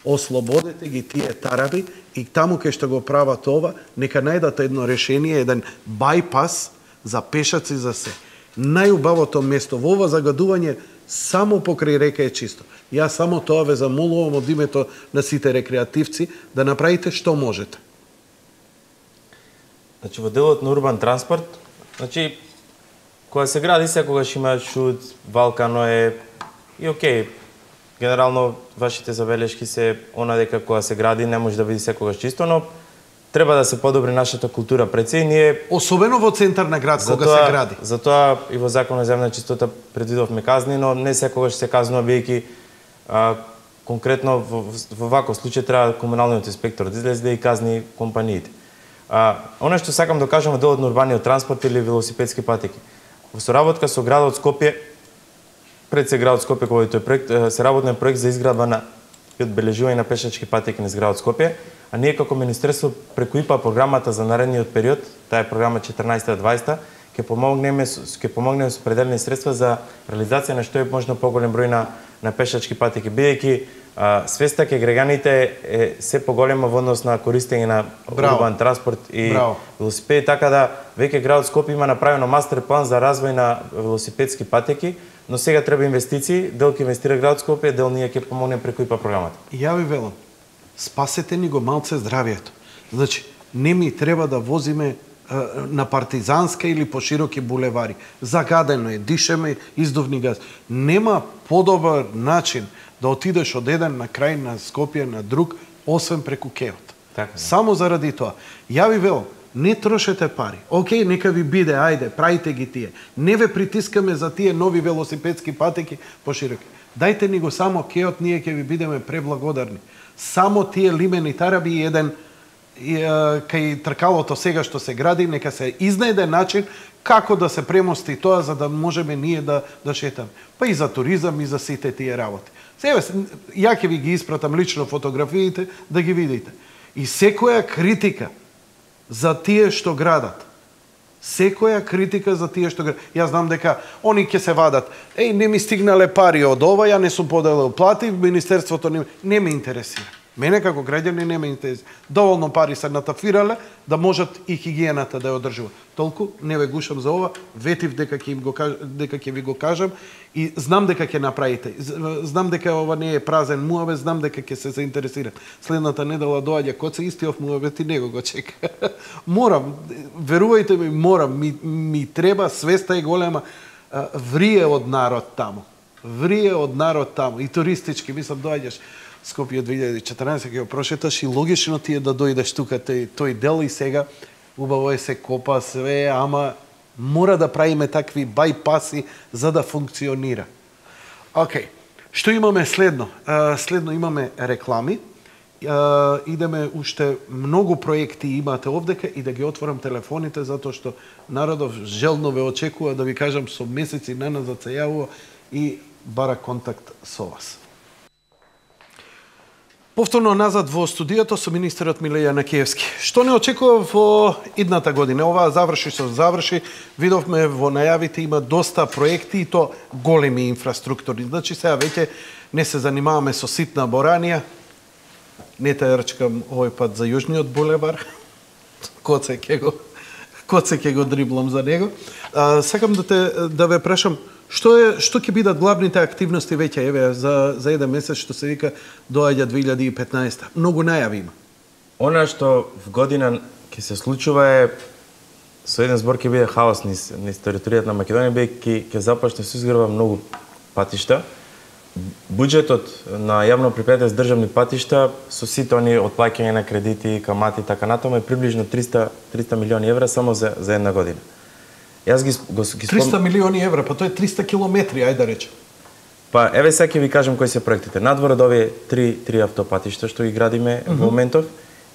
Ослободете ги тие тараби и таму кај што го прават ова, нека најдат едно решение, еден бајпас за пешаци за се. Најубавото место во ова загадување само покрај река е чисто. Ја само тоа ве замолувам од името на сите рекреативци да направите што можете. Значи, во делот на урбан транспорт, значи, кога се гради секогаш има шут, валкано е и окей. Генерално, вашите забелешки се она дека кога се гради не може да биде секогаш чисто, но треба да се подобри нашата култура пред се и ние... Особено во центар на град, кога се гради. Затоа и во Закон за земна чистота предвидовме казни, но не секогаш се казнува, бидејќи конкретно во ваков случај треба комуналниот инспектор да излезе да и казни компаниите. Оно што сакам да кажам во делот на урбаниот транспорт или велосипедски патеки. Во соработка со градот Скопје, пред се градот Скопје кој тој проект, се работи на проект за изградба и одбележување на пешачки патеки низ градот Скопје, а ние како Министерство преку ИПА програмата за наредниот период, таа е програма 14-20, ќе помогнеме со определени средства за реализација на што е можно поголем број на пешачки патеки, бидејќи свеста кај граѓаните е се поголема во однос на користење на урбан транспорт и велосипеди, така да веќе градот Скопје има направено мастер план за развој на велосипедски патеки, но сега треба инвестиции, дел ќе инвестира градот Скопје, дел ние ќе помогнеме преку ИПА програмата. Ја ви велам, спасете ни го малце здравието. Значи, не ми треба да возиме на Партизанска или по широки булевари. Загадено е, дишеме издувни газ. Нема подобар начин да отидеш од еден на крај на Скопје на друг, освен преку Кеот. Така, да. Само заради тоа. Ја ви велам, не трошете пари. Океј, нека ви биде, ајде, правите ги тие. Не ве притискаме за тие нови велосипедски патеки по широки. Дајте ни го само Кеот, ние ќе ви бидеме преблагодарни. Само тие лимени тараби и еден кај тркалото сега што се гради, нека се изнајде начин како да се премости тоа за да можеме ние да шетаме. Па и за туризам и за сите тие работи. Сега, ја ќе ви ги испратам лично фотографиите да ги видите. И секоја критика за тие што градат, секоја критика за тие што градат. Јас знам дека они ќе се вадат. Еј, не ми стигнале пари од ова, ја не сум поделил плати, Министерството не ме интересира. Мене како граѓани не ме интересира. Доволно пари се натафирале да можат и хигиената да ја одржува. Толку не ве гушам за ова, ветив дека ќе ви го кажам и знам дека ќе направите. Знам дека ова не е празен муабет, знам дека ќе се заинтересират. Следната недела доаѓа Коце, истиот муабет и него го чека. Морам, верувајте ми, морам, ми треба, свеста е голема, врие од народ таму. Врие од народ таму и туристички, мислам доаѓаш Скопје 2014 ќе го прошеташ и логично ти е да дојдеш тука тој дел и сега убаво е се копа све, ама мора да правиме такви бајпаси за да функционира. Океј, што имаме следно? Следно имаме реклами идеме уште многу проекти имате овдека и да ги отворам телефоните затоа што народов желно ве очекува, да ви кажам, со месеци наназад се јавува и бара контакт со вас. Повторно назад во студиото со министерот Миле Јанакиевски. Што не очекува во идната година? Оваа заврши. Видовме во најавите има доста проекти и то големи инфраструктури. Значи сега веќе не се занимаваме со ситна боранија. Не те рчкам овој пат за Јужниот булевар. Коце ќе го дриблам за него. Сакам да ве прашам што ќе бидат главните активности веќе еве за еден месец што се вика доаѓа 2015. Многу најави има. Она што в година ќе се случува е со еден збор ќе биде хаос низ територијата на Македонија, бидејќи ќе започне се изградува многу патишта. Буџетот на јавно предпријатие за државни патишта со сите они отплаќање на кредити, камати и така натаму е приближно 300 милиони евра само за една година. Јас ги 300 милиони евра, па тоа е 300 километри, ајде да речем. Па еве сега ќе ви кажам кои се проектите. Надвор од овие три автопатишта што ги градиме во моментов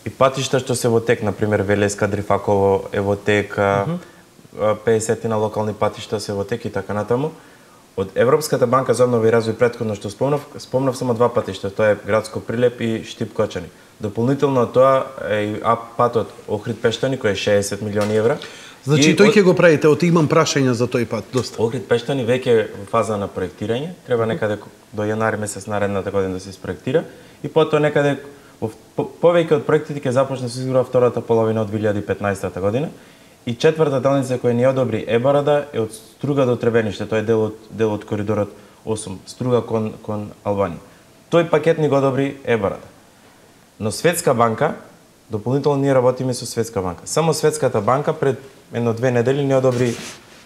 и патишта што се во тек, на пример Велеска, Дрифаково е во тек, 50 на локални патишта се во тек и така натаму. Од Европската банка за обнова и развој претходно што спомнав само два патишта, тоа е Градско Прилеп и Штип Кочани. Дополнително тоа е и патот Охрид Пештани кој е 60 милиони евра. Значи тој ќе го правите, имам прашања за тој пат доста. Охрид Пештани веќе во фаза на проектирање, треба некаде до јанари месец наредната година да се спроектира и потоа некаде повеќе од проектите ќе започне да се изградува втората половина од 2015 година. И четврта делница која ни одобри Ебарада е од Струга до Требениште, тоа е дел од коридорот 8, Струга кон Албанија. Тој пакет ни го одобри Ебарада. Но Светска банка, дополнително ние работиме со Светска банка. Само Светската банка пред едно-две недели ни одобри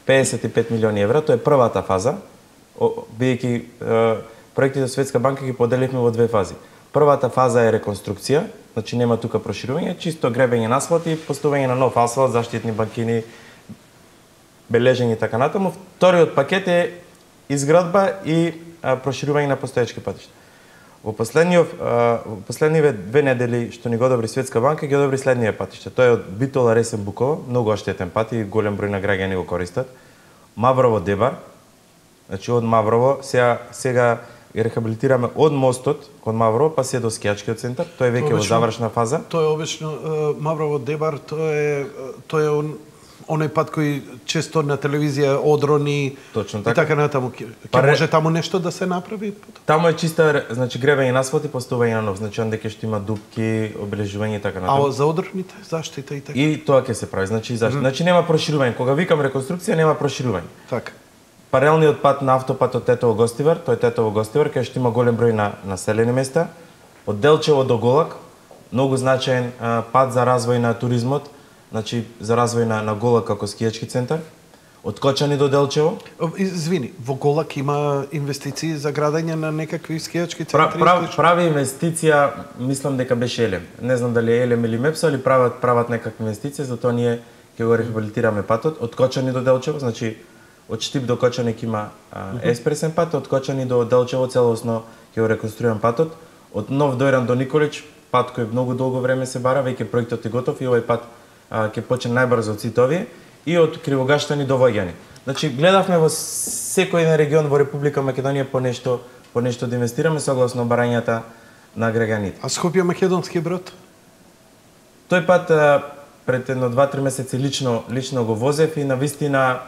55 милиони евра, тоа е првата фаза, бидејќи проектите со Светска банка ги поделивме во две фази. Првата фаза е реконструкција, значи нема тука проширување, чисто гребење на асфалт и поставување на нов асфалт, заштитни банкини, бележење и така натаму. Вториот пакет е изградба и проширување на постоечки патишта. Во последниве две недели што ни го одобри Светска банка, ги одобри следниот патишта. Тоа е од Битола Ресен Буково, многу оштетен пат и голем број на граѓани го користат. Маврово Дебар, значи од Маврово сега рехабилитираме од мостот кон Маврово па се до скијачкиот центар, тоа е веќе во завршна фаза. Тоа е обично Маврово Дебар, тоа е оној пат кој често на телевизија одрони точно така. И така натаму. Ќе може таму нешто да се направи? Таму е чиста, значи гребење на асфалт и поставување на нов, значи онде што има дупки, обележување и така натаму. А за одроните, заштита и така. И тоа ќе се прави, значи нема проширување. Кога викам реконструкција, нема проширување. Така. Паралелниот пат на автопатот Тетово-Гостивар, тој Тетово-Гостивар, кај што има голем број на населени места. Од Делчево до Голак, многу значаен пат за развој на туризмот, значи за развој на Голак како скијачки центар. Од Кочани до Делчево. Извини, во Голак има инвестиции за градење на некакви скијачки центри? Прави инвестиција, мислам дека беше Елем. Не знам дали е Елем или Мепсо, али прават некакви инвестиции, затоа ние ќе го рехабилитираме патот од Кочани до Делчево, значи од Штип до Кочани има еспресен пат, од Кочани до Делчево целосно ќе го реконструирам патот. Од Нов Дојран до Николич, пат кој многу долго време се бара, веќе проектот е готов и овој пат ќе почне најбрзо од сите овие, и од Кривогаштани до Воѓани. Значи гледавме во секој еден регион во Република Македонија по нешто да инвестираме согласно барањата на граѓаните. А Скопје Македонски брод? Тој пат пред едно 2-3 месеци лично го возев и навистина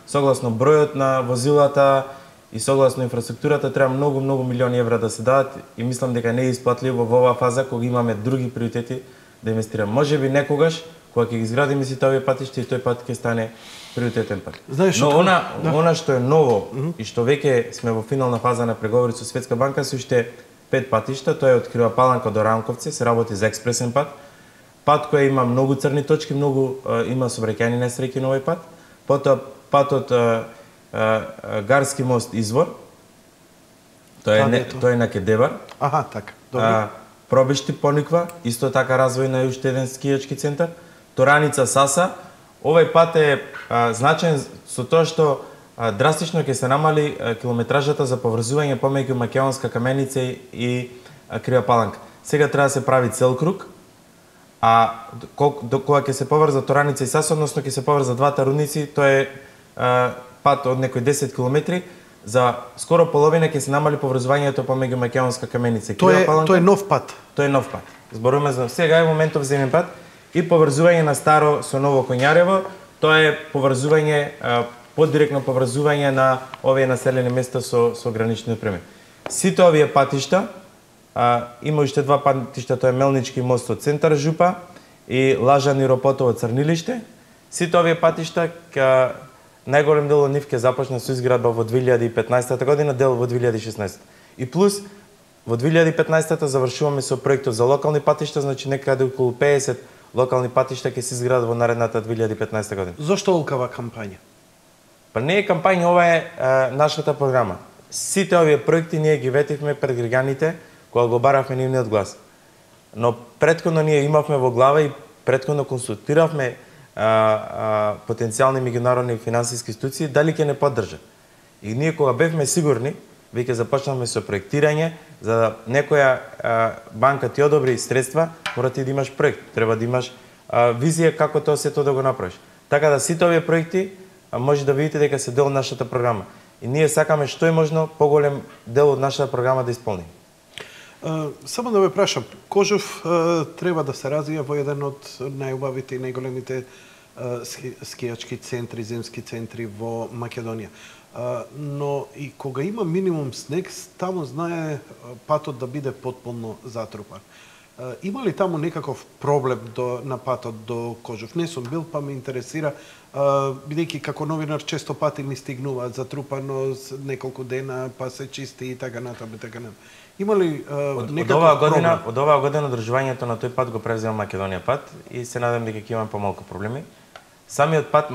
согласно бројот на возилата и согласно инфраструктурата треба многу милиони евра да се дадат и мислам дека не е исплатливо во оваа фаза кога имаме други приоритети да инвестираме. Можеби некогаш кога ќе ги изградиме сите овие патишта и тој пат ќе стане приоритетен пат. Знаеш, но она што е ново и што веќе сме во финална фаза на преговори со Светска банка се уште 5 патишта, тоа е од Крива Паланка до Ранковци, се работи за експресен пат. Пат кој има многу црни точки, има сообраќајни несреќи на овој пат. Потоа патот Гарски мост Извор. Тоа е на Кедевар. Аха, така. Добро. Пробишти Пониква, исто така развој на уште еден скијачки центар. Тораница Саса. Овој пат е значаен со тоа што драстично ќе се намали километражата за поврзување помеѓу Македонска Каменица и Крива Паланка. сега треба да се прави цел круг, а кога ќе се поврза Тораница и Сас, односно ќе се поврза двата рудници, тоа е пат од некои 10 километри, за скоро половина ќе се намали поврзувањето помеѓу Македонска Каменица и Крива Паланка. Тоа е нов пат. Тоа е нов пат. Зборуваме за сега е моментов земен пат и поврзување на Старо со Ново Коњарево, тоа е поврзување, подиректно поврзување на овие населени места со гранични опреми. Сите овие патишта, има уште два патишта, тоа е Мелнички мост од центар Жупа и Лажан и Ропотово Црнилиште. Сите овие патишта, најголем дел од нив ќе започне со изградба во 2015 година, дел во 2016. И плюс, во 2015 завршуваме со проектот за локални патишта, значи некаде околу 50 локални патишта ќе се изградат во наредната 2015 година. Зошто олкава кампања? Па не е кампања, ова е нашата програма. Сите овие проекти ние ги ветивме пред граѓаните кога го баравме нивниот глас. Но претходно ние имавме во глава и претходно консултиравме потенцијални меѓународни финансиски институции дали ќе не поддржат. И ние кога бевме сигурни, веќе започнавме со проектирање, за да некоја банка ти одобри средства, мора ти да имаш проект, треба да имаш визија како тоа сето да го направиш. Така да сите овие проекти може да видите дека се дел од нашата програма. И ние сакаме што е можно поголем дел од нашата програма да исполни. Само да ве прашам, Кожов треба да се развија во еден од најубавите и најголемите скијачки центри, земски центри во Македонија. Но и кога има минимум снег, таму знае патот да биде потполно затрупан. Има ли таму некаков проблем на патот до Кожов? Не сум бил, па ме интересира, бидејќи како новинар често пати ми стигнуваат затрупано неколку дена, па се чисти и така натаму, така натаму. Има ли некаков проблем? Од оваа година одржувањето на тој пат го превзема Македонија пат и се надам дека ќе имаме помалку проблеми. Самиот пат,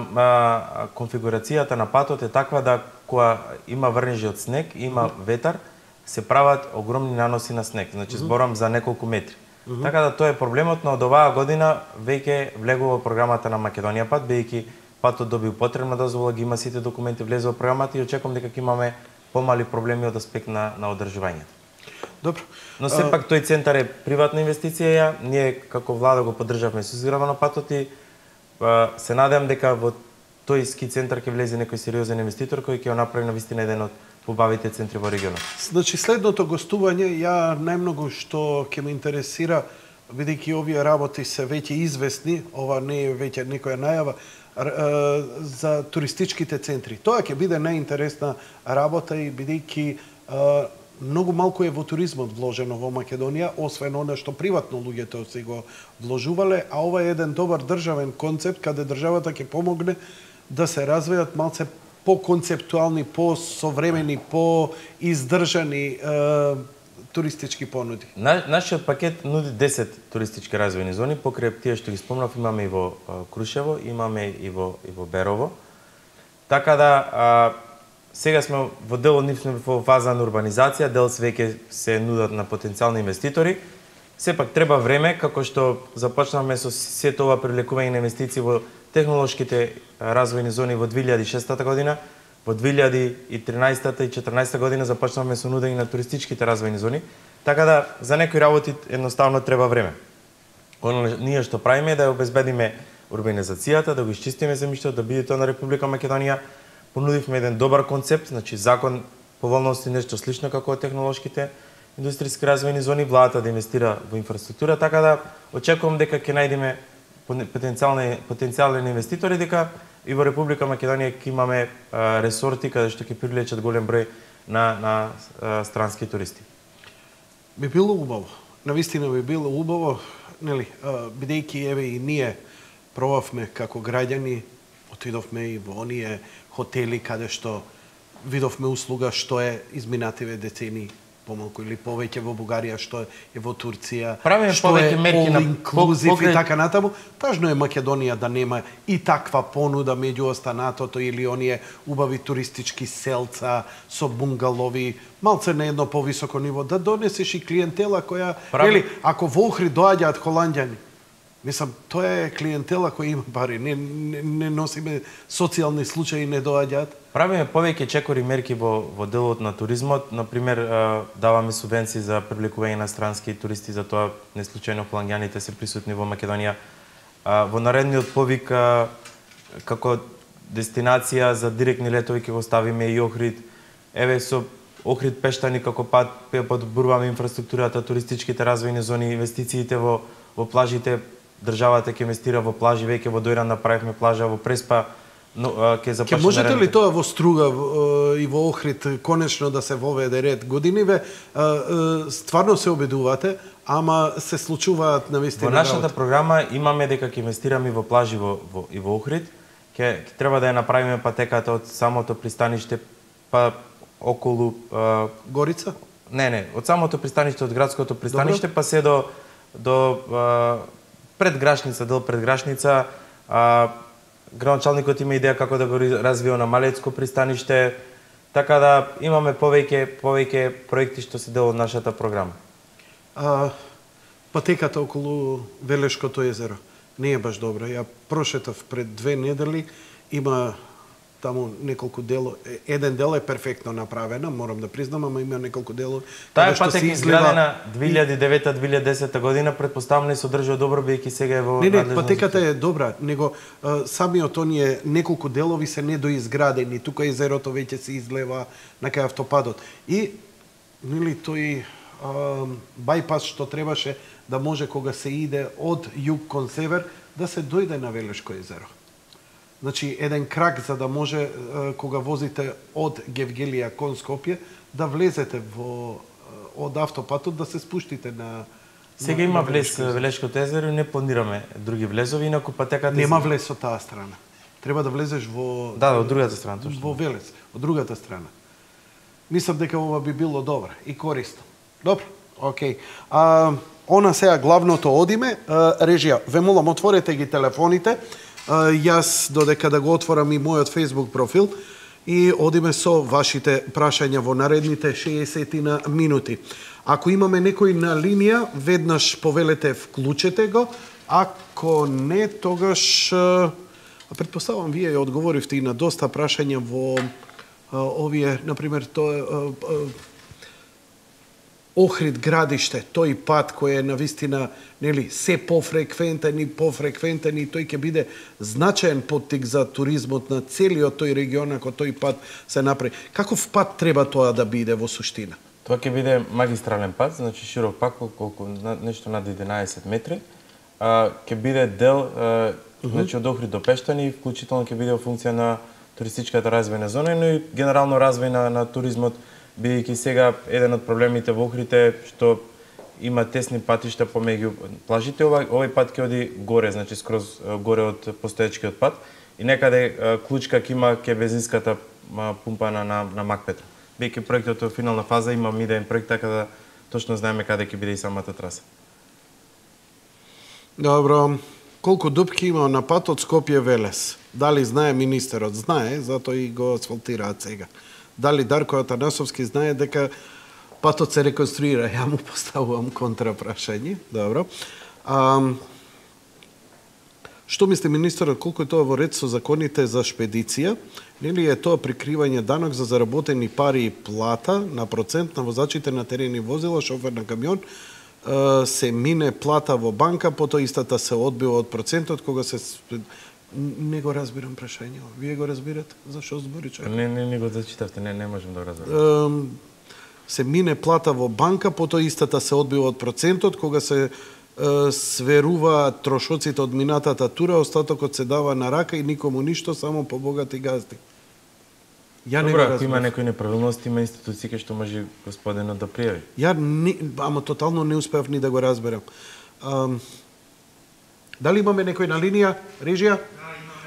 конфигурацијата на патот е таква да кога има врнежи од снег, има ветар, се прават огромни наноси на снег. Значи зборам за неколку метри. Така да тоа е проблемот, но од оваа година веќе влегува во програмата на Македонија пат, бидејќи патот добил потребна дозвола, ги има сите документи, влезе во програмата и очекувам дека ќе имаме помали проблеми од аспект на одржувањето. Добро. Но сепак тој центар е приватна инвестиција, ние како влада го поддржавме со изградба на патот и се надевам дека во тој ски центар ќе влезе некој сериозен инвеститор кој ќе го направи навистина еден од побавите центри во регионот. Значи следното гостување, ја најмногу што ќе ме интересира, бидејќи овие работи се веќе известни, ова не е веќе некоја најава, за туристичките центри. Тоа ќе биде најинтересна работа и бидејќи многу малку е во туризмот вложено во Македонија, освен она што приватно луѓето си го вложувале, а ова е еден добар државен концепт каде државата ќе помогне да се развијат малце по-концептуални, по-современи, по-издржани туристички понуди. Нашиот пакет нуди 10 туристички развојни зони, покрај тие што ги спомнав, имаме и во Крушево, имаме и во Берово. Така да сега сме во дел од нив во фаза на урбанизација, дел веќе се нудат на потенцијални инвеститори. Сепак треба време, како што започнавме со сето ова привлекување на инвестиции во технолошките развојни зони во 2006 година, во 2013 и 2014 година започнавме со нудење на туристичките развојни зони, така да за некои работи едноставно треба време. Оно ние што правиме е да обезбедиме урбанизацијата, да го исчистиме земјиштето, да биде тоа на Република Македонија. Понудивме еден добар концепт, значи закон поволности нешто слично како технолошките индустријски развојни зони, владата да инвестира во инфраструктура, така да очекувам дека ќе најдеме потенцијални инвеститори, дека и во Република Македонија ќе имаме ресорти каде што ќе привлечат голем број на странски туристи. Би било убаво. Навистина би било убаво, нели, бидејќи еве и ние пробавме како граѓани, отидовме и во оние хотели каде што видовме услуга што е изминативе децени помалку или повеќе во Бугарија, што е во Турција, што е all inclusive и така натаму. Тажно е Македонија да нема и таква понуда меѓу останатото или оние убави туристички селца со бунгалови, малце на едно повисоко ниво, да донесеш и клиентела која, нели, ако во Охрид доаѓаат холанѓани, Мислам, тоа е клиентела која има пари. Не носиме социјални случаи, не доаѓаат. Правиме повеќе чекори мерки во делот на туризмот. Например, даваме субвенции за привлекување на странски туристи, за тоа неслучајно холанѓаните се присутни во Македонија. Во наредниот повик како дестинација за директни летови ќе го ставиме и Охрид. Еве со Охрид Пештани како пат подобруваме инфраструктурата, туристичките развојни зони, инвестициите во плажите. Државата ќе инвестира во плажи, веќе во Дојран направивме плажа, во Преспа ќе започне. Ќе можете ли тоа во Струга и во Охрид конечно да се воведе ред? Годиниве стварно се обидувате, ама се случуваат навистина. Во нашата програма имаме дека ќе инвестираме во плажи и во Охрид. Ќе треба да ја направиме патеката од самото пристаниште па околу Горица? Не, од самото пристаниште, од градското пристаниште, па се до пред Грашница, дел пред Грашница. Градоначалникот има идеја како да го развива на Малецко пристаниште, така да имаме повеќе проекти што се дел од нашата програма. Патеката околу Велешкото езеро не е баш добра. Ја прошетав пред 2 недели, има таму неколку дело, еден дел е перфектно направена, морам да признам, ама има неколку дело. Таа патека изградена 2009-2010 година, претпоставам не се одржува добро, бидејќи сега е во надлежност. Не, патеката е добра, него самиот оние неколку делови се недоизградени, тука езерото веќе се излева на кај автопадот. И нели тој бајпас што требаше да може кога се иде од југ кон север да се дојде на Велешко езеро. Значи, еден крак за да може, кога возите од Гевгелија кон Скопје, да влезете од автопатот, да се спуштите на... Сега има влез Велешкото езеро и не планираме други влезови, инаку патеката... Нема влез од таа страна. Треба да влезеш во... Да, од другата страна, точно. Во Велес, од другата страна. Мислам дека ова би било добро и корисно. Добро, окей. Она сега главното одиме. Режија, ве молам, отворете ги телефоните. Јас додека да го отворам и мојот Facebook профил и одиме со вашите прашања во наредните 60 минути. Ако имаме некој на линија, веднаш повелете вклучете го, ако не, тогаш претпоставам вие ја одговоривте и на доста прашања во овие, например, Охрид градиште, тој пат кој е навистина, нели, се пофреквентен и тој ќе биде значаен поттик за туризмот на целиот тој регион ако тој пат се направи. Каков пат треба тоа да биде во суштина? Тоа ќе биде магистрален пат, значи широк пат колку нешто над 11 метри. Ќе биде дел значи од Охрид до Пештани, вклучително ќе биде во функција на туристичката развојна зона, но и генерално развој на туризмот. Бидејќи сега еден од проблемите во Охрид е што има тесни патишта помеѓу плажите, овој пат ќе оди горе, значи скроз горе од постоечкиот пат и некаде клучка ќе има ке бензинската пумпа на Макпетро. Бидејќи проектот е во финална фаза, имам идеен проект, така да точно знаеме каде ќе биде и самата траса. Добро. Колку дупки има на патот Скопје-Велес? Дали знае министерот? Знае, затоа и го асфалтираат сега. Дали Дарко Атанасовски знае дека патот се реконструира? Ја му поставувам контрапрашање. Добро. Што мисли министерот, колку е тоа во ред со законите за шпедиција? Нели е тоа прикривање данок за заработени пари и плата на процент на возачите на терени возила, шофер на камион, се мине плата во банка, потоа истата се одбива од процентот кога се... Не го разбирам прашањето. Вие го разбирате? Зашо збори човек? Не го зачитавте, не можем да го разберам. Се мине плата во банка, потоа истата се одбива од процентот, кога се сверува трошоците од минатата тура, остатокот се дава на рака и никому ништо, само по богати газди. Ја не го разбирам. Ако има некои неправилности, има институции што може господинот да пријави. Ама тотално не успеав ни да го разберам. Дали имаме некој на линија? Режија?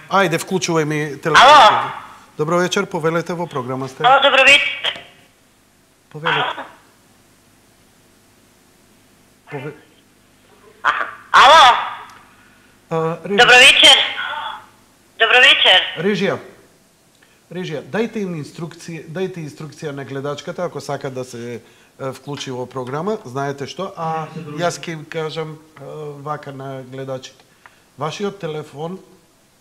Ајде, вклучувај ми телефонот. Ало? Добро вечер, повелете во програма сте. Ало, добро вечер. Повелете. Ало? Добро вечер. Добро вечер. Режија, дајте инструкција на гледачката ако сака да се вклучи во програма, знаете што, а јас ќе кажам вака на гледачите. Вашиот телефон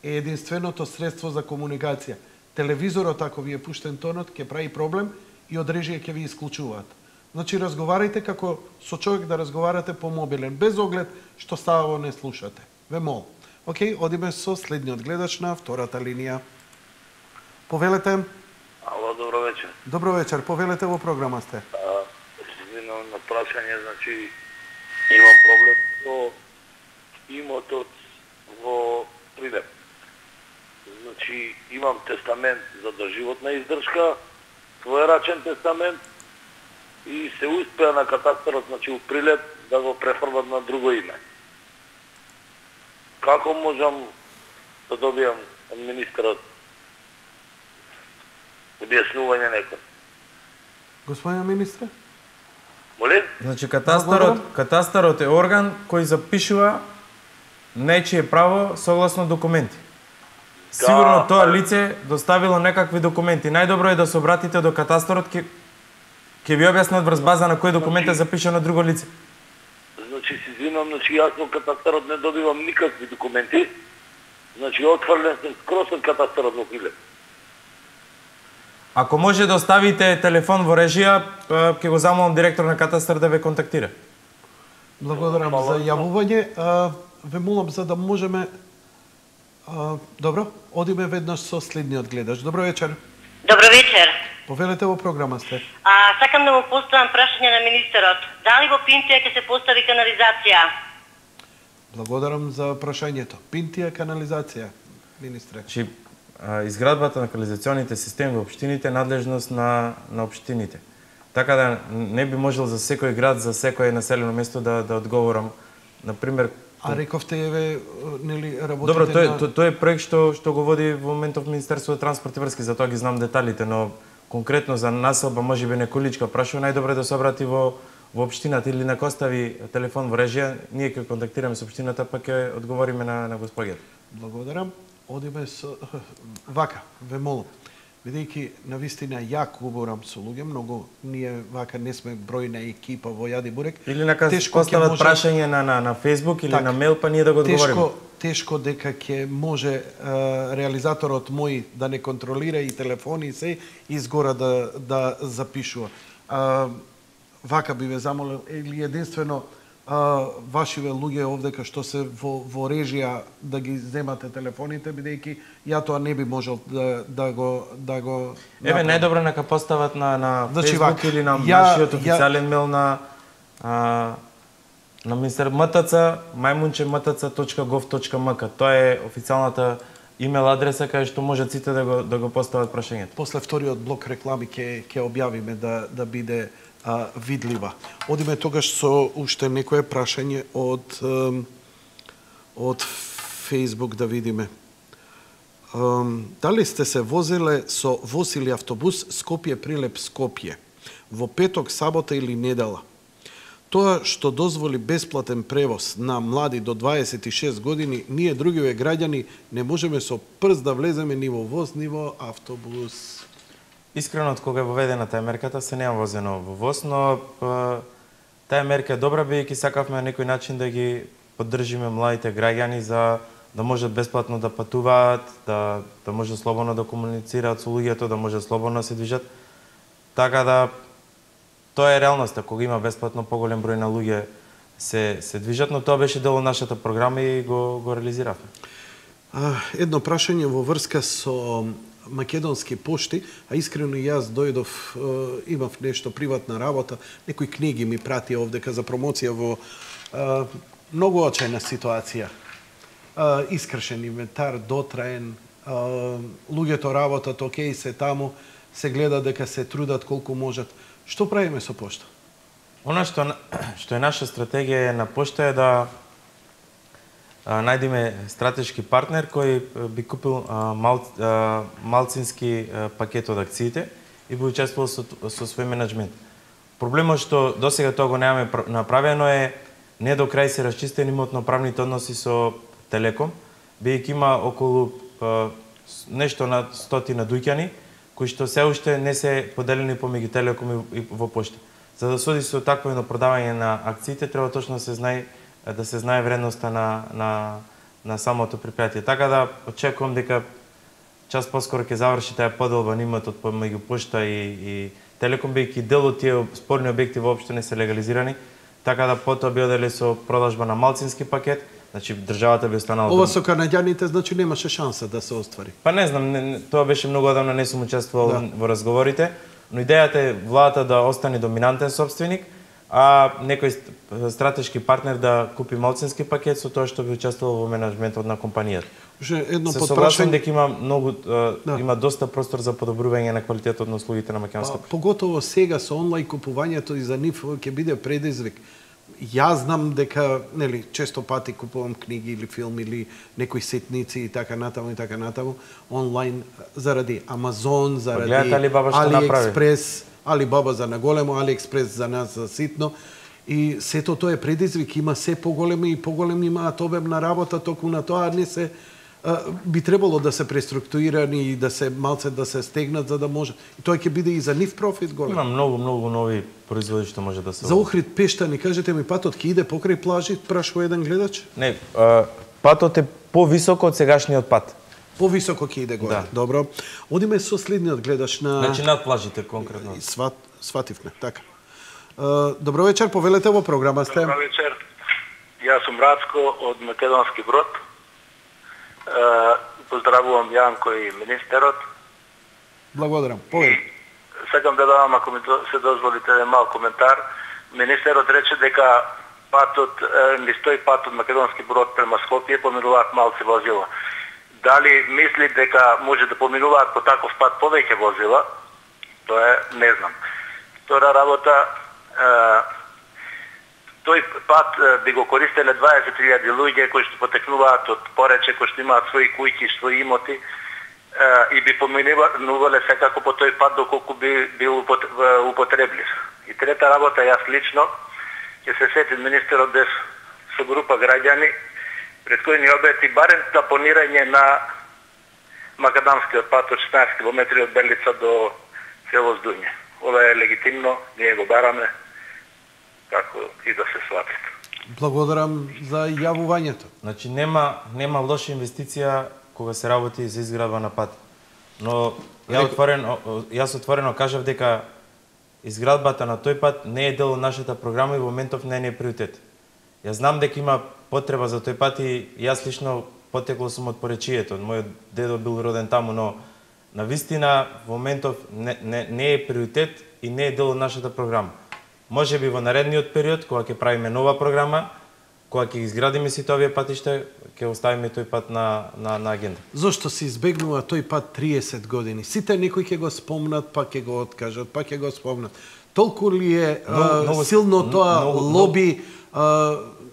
е единственото средство за комуникација. Телевизорот, ако ви е пуштен тонот, ќе прави проблем и од режија ќе ви исклучуваат. Значи, разговарајте како со човек да разговарате по мобилен, без оглед што става не слушате. Ве мол. Океј, одиме со следниот гледач на втората линија. Повелете. Ало, добро вечер. Добро вечер, повелете, во програма сте. Извинувам на прашање, значи имам проблем со имотот во Прилеп. Значи имам тестамент за доживотна издршка, своерачен тестамент и се успеа на катастарот, значи у Прилеп, да го префрлат на друго име. Како можам да добијам од министерот објаснување некој? Господин министре? Молим? Значи, катастарот е орган кој запишува нечие право согласно документи. Сигурно тоа лице доставило некакви документи. Најдобро е да се обратите до катастарот, ќе ви објаснат врз база на кој документ е запишано друго лице. Значи, се извинувам, значи јас во катастарот не добивам никакви документи. Значи, отфрлен сум скроз од катастарот во Прилеп. Ако може да оставите телефон во режија, ќе го замолам директор на катастар да ве контактира. Благодарам за јавување. Ве молам за да можеме... Добро, одиме веднаш со следниот гледач. Добро вечер. Добро вечер. Повелете, во програма сте. Сакам да му поставам прашање на министерот. Дали во Пинтија ќе се постави канализација? Благодарам за прашањето. Пинтија канализација, министре. Значи, изградбата на канализационите системи во општините е надлежност на општините. Така да не би можел за секој град, за секое населено место да одговорам. Например, рековте нели работите добро, на... тој е проект што го води во моментов Министерството за транспорт и врски, затоа ги знам деталите, но конкретно за населба можеби неколичка прашува, најдобро е да се обрати во општината или нека остави телефон во режија, ние ќе контактираме со општината, па ќе одговориме на госпоѓата. Благодарам. Одиме со... Вака, ве молам. Бидејќи навистина јак говорам со луѓе, многу ние вака не сме бројна екипа во Јади Бурек. Или нека постават прашање на Facebook или на мејл, па ние да го одговориме. Тешко дека ќе може реализаторот мој да не контролира и телефони и се изгора да запишува. Вака би ве замолил, или единствено вашиве луѓе овдека што се во режија да ги земате телефоните, бидејќи ја тоа не би можел да го Еве, најдобро нека постават на Facebook или на нашиот официјален мејл на министер МТЦ, maјмунче@mtc.gov.mk. Тоа е официјалната имейл адреса кај што можат сите да го постават прашањето. После вториот блок реклами ќе објавиме да биде видлива. Одиме тогаш со уште некое прашање од Facebook да видиме. Дали сте се возеле со воз или автобус Скопје-Прилеп-Скопје во петок, сабота или недела? Тоа што дозволи бесплатен превоз на млади до 26 години, ние другиве граѓани не можеме со прст да влеземе ни во воз, ни во автобус. Искрено, од кога е воведена таа мерката, се неам возено во воз, но таа мерка е добра, бидејќи сакавме на некој начин да ги поддржиме младите граѓани за да можат бесплатно да патуваат, да можат слободно да комуницираат со луѓето, да можат слободно да се движат. Така да тоа е реалноста, кога има бесплатно поголем број на луѓе се движат, но тоа беше дел од нашата програма и го реализиравме. Едно прашање во врска со Македонски пошти, а искрено јас дојдов, имав нешто приватна работа, некои книги ми прати овдека за промоција во многу очајна ситуација. Искршен инвентар, дотраен, луѓето работат, окей, се таму, се гледа дека се трудат колку можат. Што правиме со пошта? Она што е наша стратегија на пошта е да најдеме стратешки партнер кој би купил малцински пакет од акциите и би учествувал со свој менеджмент. Проблемот што досега тоа го немаме направено е не до крај се расчистени имотно-правните односи со Телеком, бидејќи има околу нешто над 100 дуќани кои што се уште не се поделени помеѓу Телеком и во пошта. За да се оди со такво продавање на акциите треба точно да се знае вредноста на на самото предприятие. Така да очекувам дека час поскоро ќе заврши таа поделба на имотот помеѓу пошта и Телеком, бидејќи дел од тие спорни објекти воопшто не се легализирани, така да потоа би оделе со продажба на малцински пакет, значи државата би останала. Ова со канаѓаните значи немаше шанса да се оствари. Па не знам, тоа беше многу одамна, не сум учествувал во разговорите, но идејата е владата да остане доминантен собственик, а некој стратешки партнер да купи малцински пакет со тоа што би учествувал во менеджментот на компанијата. Се согласувам дека има има доста простор за подобрување на квалитетот на услугите на македонска пошта. Поготово сега со онлайн купувањето и за нив ќе биде предизвик. Јас знам дека, нели, често пати купувам книги или филм или некои сетници и така натаму онлайн заради Амазон, заради Алиекспрес, Алибаба за наголемо, Алиекспрес за нас за ситно. И сето тоа е предизвик, има се поголеми и поголеми имаат обем на работа, току на тоа не се би требало да се преструктурирани и да се малце да се стегнат за да може. И тоа ќе биде и за нив профит голем. Има многу нови производи што може да се. За Охрид Пешта, ни кажете ми, патот ќе иде покрај плажи, прашува еден гледач? Не, патот е повисоко од сегашниот пат. Повисоко ќе иде горе. Да. Добро. Одиме со следниот гледач на Значи над плажите конкретно. Свативме, така. Добро вечер, повелете во програма сте. Добро вечер. Јас сум Рацко од Македонски Брод. Поздравувам Јанко и министерот. Благодарам. Повели. Сакам да дадам, ако ми се дозволите, мал коментар. Министерот рече дека патот, не стои пат од Македонски Брод према Скопје, поминуваат малци возила. Дали мисли дека може да поминуваат по таков пат повеќе возила? Тоа не знам. Втора работа, тој пат би го користеле 20.000 луѓе кои што потекнуваат од Порече, кои што имаат своји куќи, своји имоти и би поминувале секако по тој пат доколку би бил употреблив. И трета работа, јас лично ќе се сетим министерот дес со група граѓани пред кои ни обети барем тапонирање на макадамскиот пат од 16 км од Белица до село Здуње. Ова е легитимно, ние го бараме, како и да се сватите. Благодарам за јавувањето. Значи нема лоша инвестиција кога се работи за изградба на пат. Но јас отворено кажав дека изградбата на тој пат не е дел од нашата програма и во моментов не е приоритет. Јас знам дека има потреба за тој пат и јас лично потекло сум од Поречието. Мојот дедо бил роден таму, но на вистина во моментов не е приоритет и не е дел од нашата програма. Може би во наредниот период, кога ќе правиме нова програма, кога ќе изградиме сите овие патишта, ќе оставиме тој пат на агенда. Зошто се избегнува тој пат 30 години? Сите некои ќе го спомнат, па ќе го откажат, па ќе го спомнат. Толку ли е силно тоа лоби?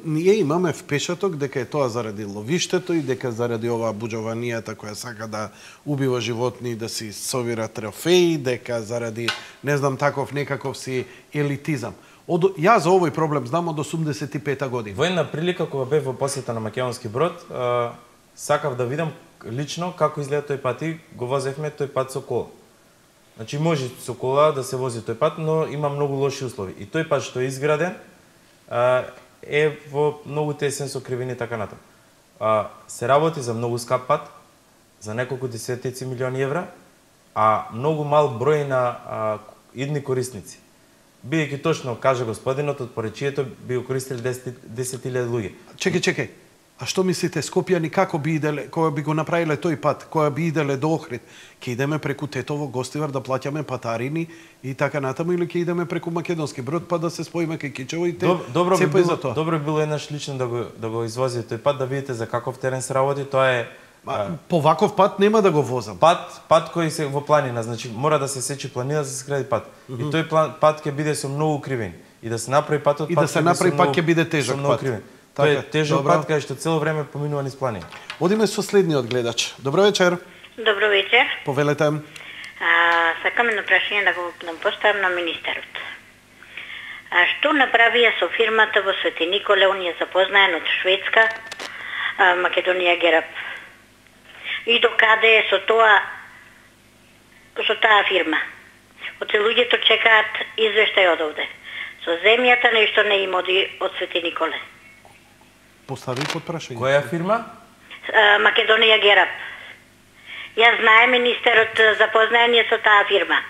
Ние имаме впечаток дека е тоа заради ловиштето и дека заради оваа буџаванијата која сака да убива животни, да си совира трофеи, дека заради, не знам, таков некаков си елитизам. Јас за овој проблем знам од 85-та година. Во една прилика кога бев во посета на Македонски Брод, сакав да видам лично како изгледа тој пат и го возевме тој пат со кола. Значи може со кола да се вози тој пат, но има многу лоши услови. И тој пат што е изграден е во многу тесен со кривини така натаму. Се работи за многу скап пат, за неколку десетици милиони евра, а многу мал број на идни корисници. Бидејќи точно каже господинот од Поречието би го користели 10.000 луѓе. Чекај. А што мислите, скопјани како би иделе, кога би го направиле тој пат, кога би иделе до Охрид, ќе идеме преку Тетово, Гостивар да плаќаме патарини и така натаму, или ќе идеме преку Македонски Брод па да се споиме кај Кичево и те цепај за тоа? Добро било еднаш лично да го извози тој пат, да видите за каков терен се работи, тоа е... По ваков пат нема да го возам. Пат кој се во планина, значи мора да се сечи планина да се гради пат. И тој пат ќе биде со многу кривини. И да се направи патот, и да се направи пат ќе биде тежок пат. Тоа е тежок пат кај што цело време поминува низ планини. Одиме со следниот гледач. Добро вечер. Добро вечер. Повелете. Сакам едно прашање да го поставам на министерот. Што направија со фирмата во Свети Николе, он е запознаен од Шведска, Македонија Гераб. И докаде е со таа фирма? Оце луѓето чекаат извештај од овде. Со земјата нешто не им оди од Свети Николе. Постави под прашање. Која фирма? Македонија Герап. Јас знае министерот запознаен е со таа фирма.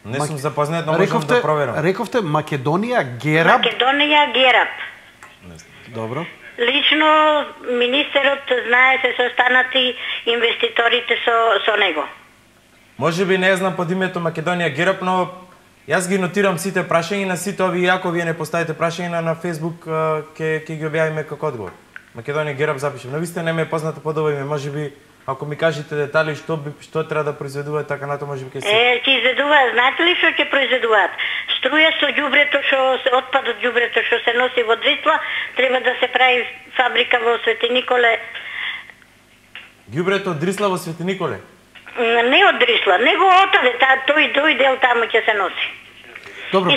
Не сум запознат, но можам да проверам. Рековте Македонија Герап? Македонија Герап. Добро. Лично министерот знае се состанати инвеститорите со него. Може би не знам под името Македонија Герап, но јас ги нотирам сите прашања на сите овие, ако вие не поставите прашања на Facebook, ќе ги објавиме како одговор. Македонија Герап запишем. Навистина не ме е позната под ово име, може би ако ми кажете детали што треба да произведува така нато, може би ќе се. Ќе изведуваат, знаете ли што ќе произведуваат? Струја со ѓубрето отпад од ѓубрето што се носи во Дрисла, треба да се прави фабрика во Свети Николе. Ѓубрето од Дрисла во Свети Николе? Не од Дрисла, него отаде, тој дел таму ќе се носи. Добро,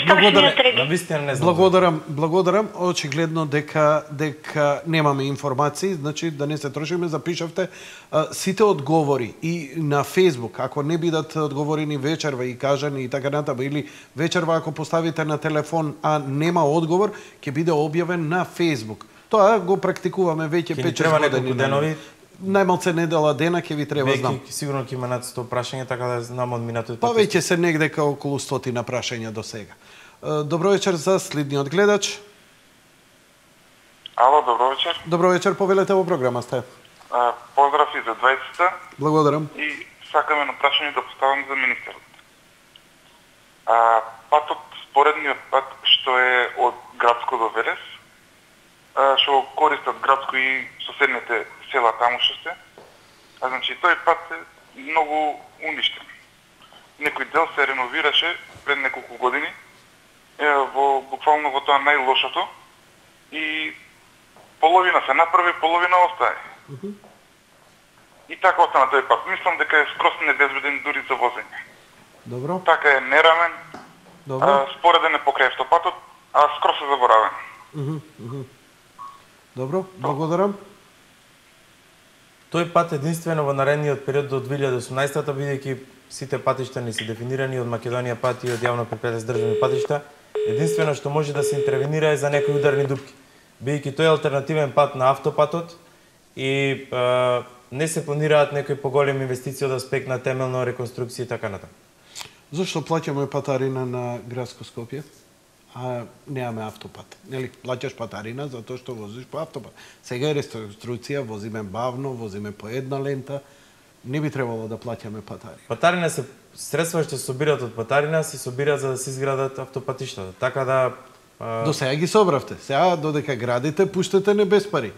благодарам. Благодарам. Очигледно дека немаме информации, значи да не се трошиме, запишавте сите одговори и на Facebook, ако не бидат одговорени вечерва и кажани и така натаму, или вечерва ако поставите на телефон, а нема одговор, ќе биде објавен на Facebook. Тоа го практикуваме веќе 5-6 години. Најмалце недела дена ќе ви треба, знам. Сигурно ќе има над 100 прашања, така да знам од минатото. Па веќе се негдека околу 100 прашања до сега. Добро вечер за следниот гледач. Ало, добро вечер. Добро вечер, повелете во програма сте. Поздрав и за двајцата. Благодарам. И сакам едно прашање да поставам за министерот. Патот, споредниот пат што е од Градско до Велес, што користат Градско и соседните села таму што се. Значи тој пат е многу уништен. Некој дел се реновираше пред неколку години, буквално во тоа најлошото, и половина се направи, половина остае. И така остана тој пат. Мислам дека е скроз небезбеден дури за возење. Добро. Така е нерамен, спореден е покрај автопатот, а скроз е заборавен. Добро, благодарам. Тој пат единствено во наредниот период до 2018-та, бидејќи сите патишта не се дефинирани од Македонија пат и од јавно предпријатие државни патишта, единствено што може да се интервенира е за некои ударни дупки. Бидејќи тој е алтернативен пат на автопатот и не се планираат некои поголеми инвестиции од аспект на темелна реконструкција и така натаму. Зошто плаќаме патарина на Градско Скопје, а немаме автопат? Нели, плаќаш патарина затоа што возиш по автопат. Сега е реконструкција, возиме бавно, возиме по една лента, не би требало да плаќаме патарина. Патарина се средства што се собираат од патарина, се собираат за да се изградат автопатиштата. Така да до сега ги собравте. Сега додека градите, пуштате не без пари.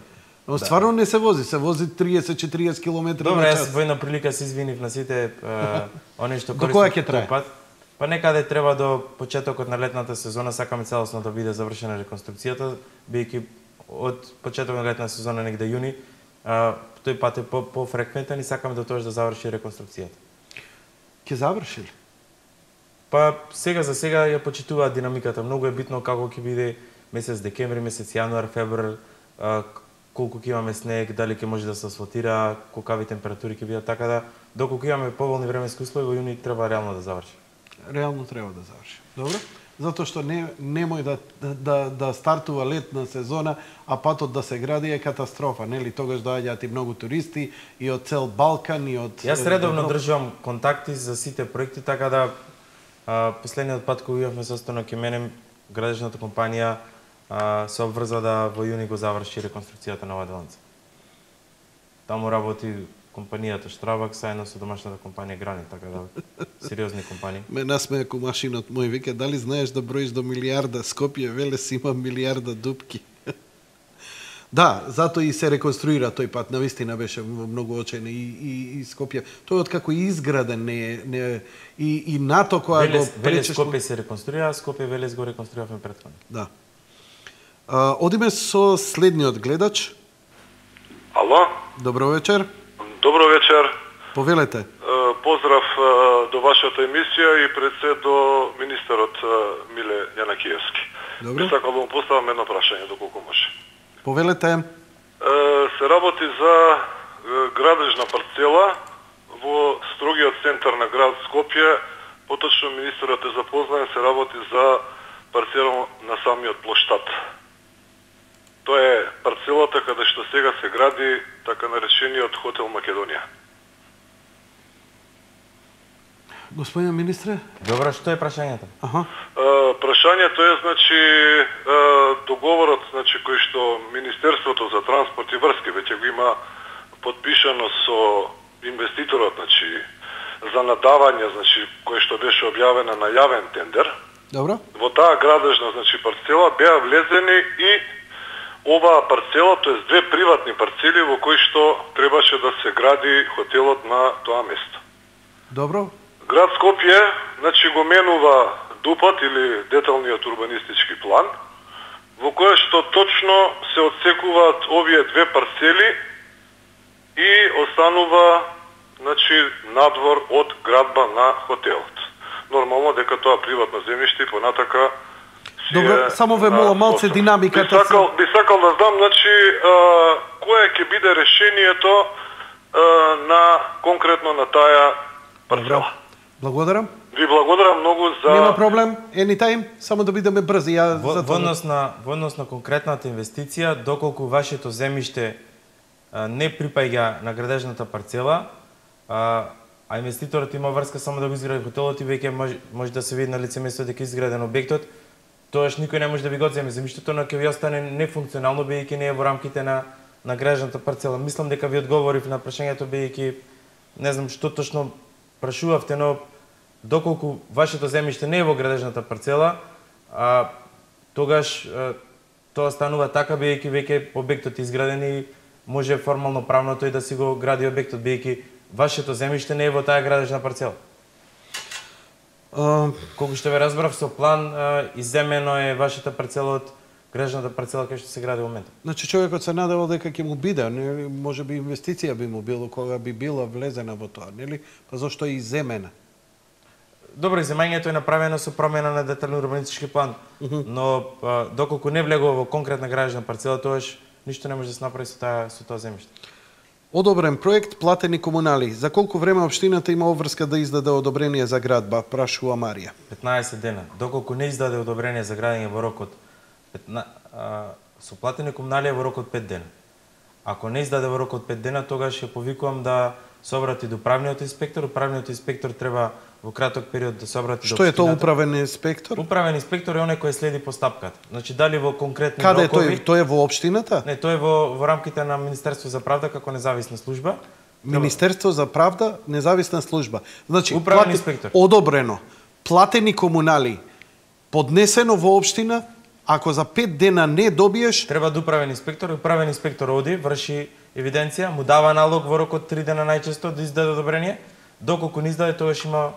Но стварно не се вози 30-40 км Добре, на час. јас во една прилика се извинив на сите они што користат. До која ќе трае? Па некаде треба до почетокот на летната сезона, сакаме целосно да биде завршена реконструкцијата, бидејќи од почетокот на летната сезона негде јуни, тој пат е по-фреквентен и сакаме до тоа да заврши реконструкцијата. Ќе заврши ли? Па сега за сега ја почитуваат динамиката. Многу е битно како ќе биде месец декември, месец јануар, февруар, колку ќе имаме снег, дали ќе може да се асфалтира, колкави температури ќе бидат, така да доколку имаме поволни временски услови во јуни треба реално да заврши. Реално треба да заврши. Добро? Затоа што немој да стартува летна сезона, а патот да се гради е катастрофа, нели? Тогаш доаѓаат и многу туристи и од цел Балкан и од Јас редовно држам контакти за сите проекти, така да последниот пат кога имавме состанок и мене, градежната компанија се обврза да во јуни го заврши реконструкцијата на оваа делница. Таму работи компанијата Штрабак заедно со домашната компанија Грани, така да сериозни компании. Ме насмеа комашинот мој, вика, дали знаеш да броиш до милиарда? Скопје Велес има милиарда дупки. Да, затоа и се реконструира тој пат, навистина беше многу очен и Скопје. Тој откако изграден и НАТО која го Велес Скопје се реконструира, Скопје Велес го реконструиравме претходно. Да. Одиме со следниот гледач. Ало? Добро вечер. Добро вечер. Повелете. Поздрав до вашата емисија и пред се до министерот Миле Јанакиевски. Добро. Сакам да му поставам едно прашање доколку може. Повелете. Се работи за градежна парцела во строгиот центар на град Скопје. Поточно министерот е запознаен, се работи за парцела на самиот плоштад. Тоа е парцелата каде што сега се гради така наречениот хотел Македонија. Господин министре? Добро, што е прашањето? Прашањето е, значи, договорот, значи, кој што Министерството за транспорт и врски веќе го има подпишано со инвеститорот, значи, за надавање, значи, кој што беше објавена на јавен тендер. Добро. Во таа градежна, значи, парцела беа влезени и оваа парцела, тоест две приватни парцели во кои што требаше да се гради хотелот на тоа место. Добро. Град Скопје, значи, го менува ДУП-от или деталниот урбанистички план, во кој што точно се отсекуваат овие две парцели и останува, значи, надвор од градба на хотелот. Нормално дека тоа приватно земјиште и понатака си Добро, само ве молам малце динамиката. Би сакал да знам, значи, кое ќе биде решението на конкретно на таа парцела. Благодарам. Ви благодарам многу за... Нема проблем, anytime, само да бидеме брзи. Во однос на конкретната инвестиција, доколку вашето земјиште не припаѓа на градежната парцела, а инвеститорот има врска само да го изгради хотелот и веќе може да се види на лице место дека изграден објектот, тоаш никој не може да ви го земе земјиштето, но ќе ви остане нефункционално бидејќи не е во рамките на градежната парцела. Мислам дека ви одговорив на прашањето бидејќи не знам што точно прашувавте, но доколку вашето земјиште не е во градежната парцела, тогаш тоа станува така бидејќи веќе објектот е изграден и може формално правно тој да си го гради објектот бидејќи вашето земјиште не е во таа градежна парцела. Колку што ве разбрав, со план изземено е вашата парцела од градежната парцела кај што се гради во моментот. Значи човекот се надевал дека ќе му биде, нели, можеби инвестиција би му било кога би била влезена во тоа, нели? Па зошто е изземена? Добро, изземањето е направено со промена на детален урбанистички план, но доколку не влегува во конкретна градежна парцела, тоаш ништо не може да се направи со тоа земјиште. Одобрен проект, платени комунали. За колку време општината има обврска да издаде одобрение за градба, прашува Марија? 15 дена. Доколку не издаде одобрение за градење во рок од со платени комунали во рок од 5 дена. Ако не издаде во рок од 5 дена, тогаш ја повикувам да се обрати до управниот инспектор. Управниот инспектор треба во краток период да се обрати до општината. Што е тоа управен инспектор? Управен инспектор е оној кој следи постапката. Значи дали во конкретни рокови... рокови... Каде тој е во општината? Не, тој е во рамките на Министерство за правда како независна служба. Министерство за правда, независна служба. Значи, управен инспектор. Одобрено. Платени комунали. Поднесено во општина. Ако за 5 дена не добиеш... Треба да управен инспектор оди, врши евиденција, му дава налог во рок од 3 дена најчесто да издаде одобрение. Доколку не издаде, тогаш има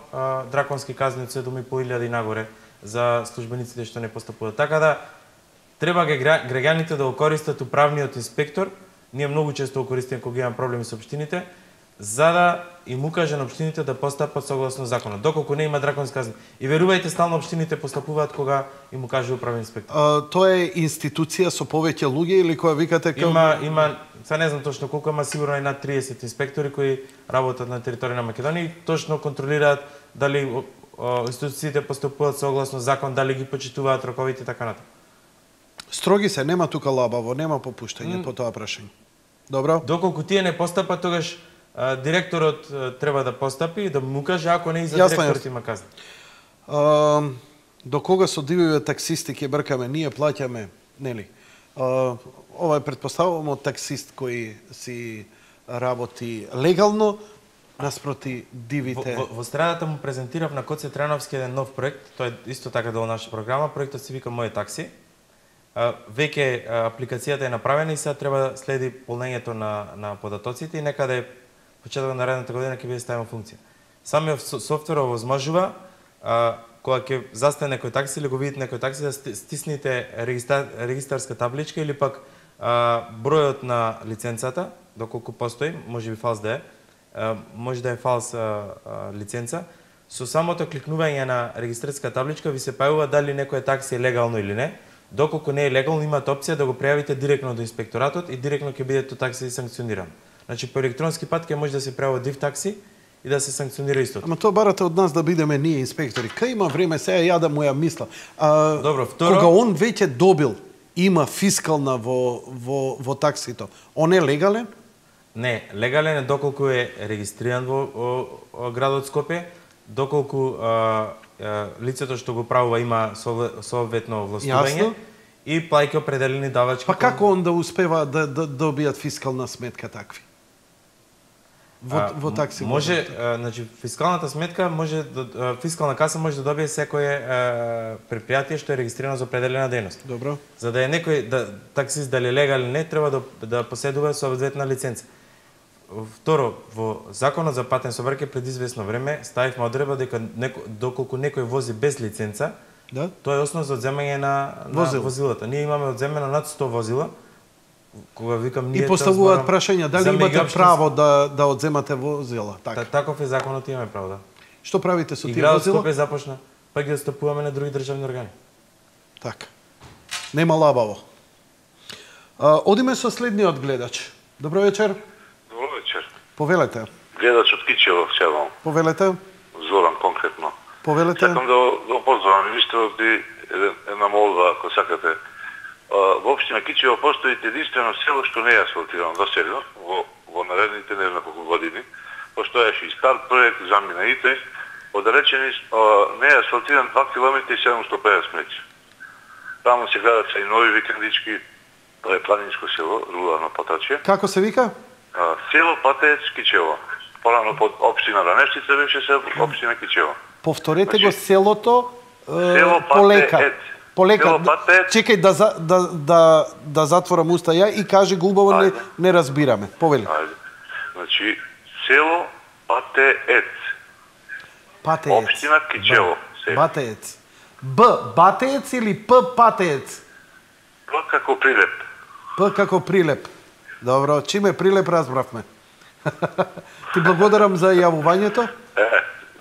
драконски казни од 7.500 и нагоре за службениците што не постапуваат. Така да, треба граѓаните да го користат управниот инспектор. Ние многу често го користиме кога имаме проблеми со општините, за да им укаже на општините да постапат согласно законот. Доколку не има драконски казни. И верувајте, стално општините постапуваат кога им укаже управен инспектор. Тоа е институција со повеќе луѓе или која викате како... Има, сега не знам точно колку, ама сигурно и над 30 инспектори кои работат на територија на Македонија и точно контролираат дали институциите постапуваат согласно закон, дали ги почитуваат роковите и така натаму. Строги се, нема тука лабаво, нема попуштање по тоа прашање. Добро? Доколку тие не постапат, тогаш директорот треба да постапи и да му каже, ако не и за директорот има казна. До кога со дививе таксисти ќе бркаме, ние плаќаме, нели? Ова е претпоставувам од таксист кој си работи легално, наспроти дивите... Во средата му презентирав на Коце Трановски еден нов проект, тој е исто така дел нашата програма, проектот се вика Моје такси. Веќе апликацијата е направена и сега треба да следи полнењето на податоците и некаде почетокот на наредната година ќе биде ставена функција. Самиот софтвер овозможува кога ќе застане некој такси или го видите некој такси да стисните регистарска табличка или пак бројот на лиценцата, доколку постои, може би фалс да е, може да е фалс лиценца, со самото кликнување на регистарска табличка ви се пајува дали некој такси е легално или не. Доколку не е легално, имате опција да го пријавите директно до инспекторатот и директно ќе биде тоа такси санкционирано. Значи по електронски пат ќе може да се пријави див такси и да се санкционира истото. Ама тоа барате од нас да бидеме ние инспектори. Кај има време сега ја да му ја мисла. Добро, второ, кога он веќе добил има фискална во таксито. Он е легален? Не, легален е доколку е регистриран во градот Скопје, доколку лицето што го правува има соодветно властување и плаќа определени давачки. Па како он да успева да добијат фискална сметка такви? Во такси. Може, значи фискалната сметка може фискална каса може да добие секое предпријатие што е регистрирано за определена дејност. Добро. За да е некој таксист дали легален не треба да поседува соодветна лиценца. Второ, во Законот за патен сообраќај пред известно време ставивме одредба дека доколку некој вози без лиценца, тоа е основ за одземање на возилата. Ние имаме одземено над 100 возила. Кога викам ние и поставуваат прашања дали имате право да одземате возила, така. Таков е законот, имаме право, да. Што правите со тие возила? возила? Скопје започна, па ги отстапуваме на други државни органи. Така. Нема лабаво. Одиме со следниот гледач. Добро вечер. Добро вечер. Повелете. Гледач од Кичево, Севам. Повелете. Зоран конкретно. Повелете. Сакам да поздравам министерот и една молба, ако сакате. Во општина Кичево постои единствено село што не е асфалтирано до сега, во наредните не знам колку години. Постоеше и стар проект, замина ите, одречени не е асфалтиран 2 км и 750 метри. Таму се гледат се и нови викендички, тоа е планинско село, рурално потаче. Како се вика? Село Патеец Кичево. Порано под општина Ранештица беше се општина Кичево. Повторете го селото село Полека. Полека. Чекај да затворам уста ја и кажи го убаво, не разбираме. Повели. Значи село Патеец. Патеец. Општина Кичево. Патеец. Батеец или П Патеец? П како Прилеп. П како Прилеп. Добро, чиме Прилеп разбравме. Ти благодарам за јавувањето.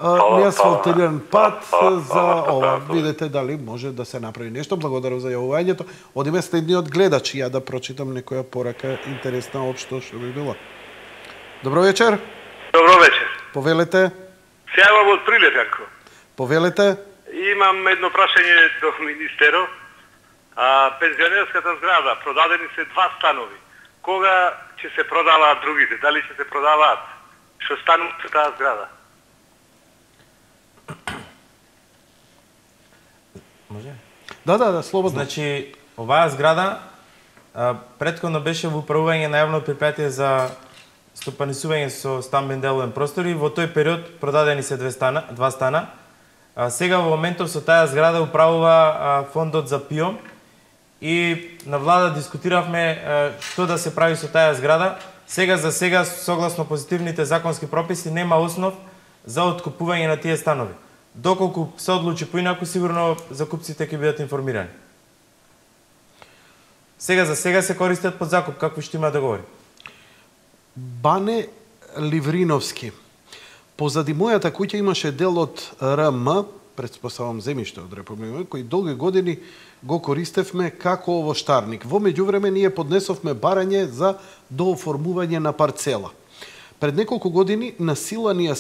Неасфалтиран пат за ова. Видете дали може да се направи нешто. Благодарам за јавувањето. Одиме следниот гледач. Ја да прочитам некоја порака интересна општо што би било. Добро вечер. Добро вечер. Повелете. Се јавам од Прилеп, Јанко. Повелете. Имам едно прашање до министерот. Пензионерската зграда, продадени се 2 станови. Кога ќе се продаваат другите? Дали ќе се продаваат? Што станува со таа зграда? Може? Да, слободно. Значи, оваа зграда претходно беше во управување на јавно предпријатие за стопанисување со стамбен деловен простор и во тој период продадени се 2 стана. Сега во моментов со таа зграда управува фондот за ПИО и на влада дискутиравме што да се прави со таа зграда. Сега за сега, согласно позитивните законски прописи, нема основ за откупување на тие станови. Доколку се одлучи поинаку, сигурно закупците ќе бидат информирани. Сега за сега се користат под закуп, како што има да говори. Бане Ливриновски. Позади мојата куќа имаше дел од РМ, претпоставам земјиште од Република, кој долги години го користевме како овоштарник. Во меѓувреме ние поднесовме барање за дооформување на парцела. Пред неколку години на сила ни ја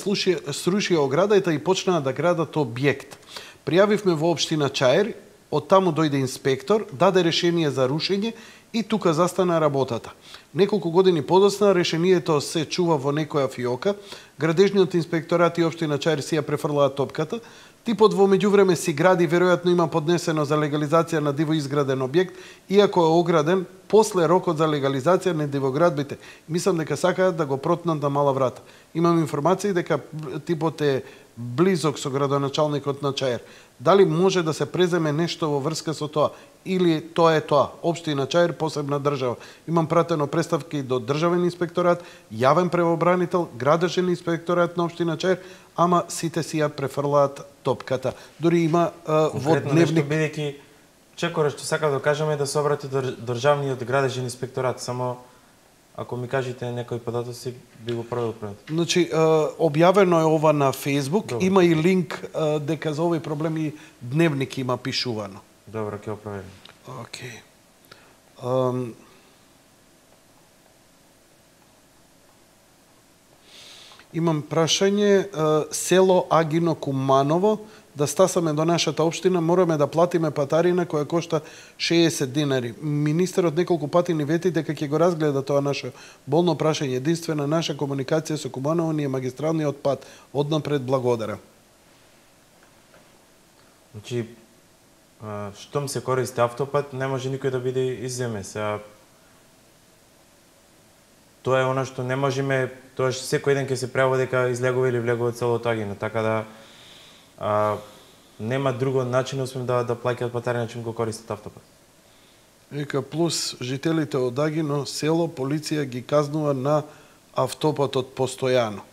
срушија оградата и почнаа да градат објект. Пријавивме во општина Чаир, од таму дојде инспектор, даде решение за рушење и тука застана работата. Неколку години подоцна решението се чува во некоја фиока, градежниот инспекторат и општина Чаир си ја префрлаа топката, типот во меѓувреме си гради, веројатно има поднесено за легализација на диво изграден објект, иако е ограден после рокот за легализација на дивоградбите. Мислам дека сакаат да го протнат на мала врата. Имам информации дека типот е близок со градоначалникот на Чаир. Дали може да се преземе нешто во врска со тоа? Или тоа е тоа? Општина Чаир, посебна држава. Имам пратено представки до Државен инспекторат, јавен правобранител, градежен инспекторат на општина Чаир, ама сите си ја префрлаат топката. Дори има во дневник... Бидејќи чекора што сака да кажеме да се обрати до Државниот градежен инспекторат, само ако ми кажете некои податоци, би го правил пред. Значи, објавено е ова на Facebook, добро. Има и линк дека за овој проблеми дневник има пишувано. Добро, ќе го проверим. Океј. Имам прашање, село Агино Куманово, да стасаме до нашата општина, мораме да платиме патарина која кошта 60 динари. Министерот неколку пати ни вети дека ќе го разгледа тоа наше болно прашање. Единствена наша комуникација со Куманово ни е магистралниот пат. Однапред благодарам. Значи, штом се користи автопат, не може никој да биде изземе. Тоа е она што не можеме, тоа секој ден ќе се прејава дека излегува или влегува целото Агино, така да нема друго начин освен да плаќаат патарина чим го користат автопат. Ека плюс жителите од Агино село полиција ги казнува на автопатот постојано.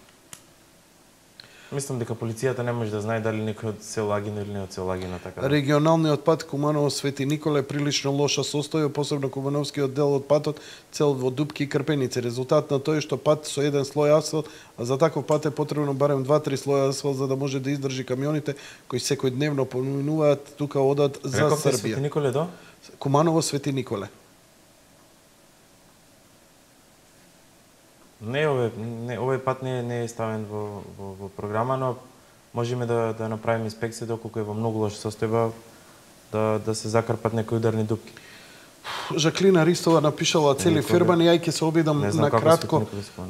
Мислам дека полицијата не може да знае дали некој од село Агино или не од село Агино, така. Регионалниот пат Куманово Свети Никола е прилично лоша состојба, посебно Кумановскиот дел од патот цел во дупки и крпеници. Резултат на тоа е што пат со еден слој асфалт, а за таков пат е потребно барем 2-3 слоја асфалт за да може да издржи камионите кои секојдневно поминуваат тука одат за Рековте Србија. Свети Николе до? Куманово Свети Николе. Овој пат не е ставен во програма, но можеме да направиме инспекција доколку е во многу лоша состојба да се закрпат некои ударни дупки. Жаклина Ристова напишала цели фермани, ја ќе се обидам на кратко.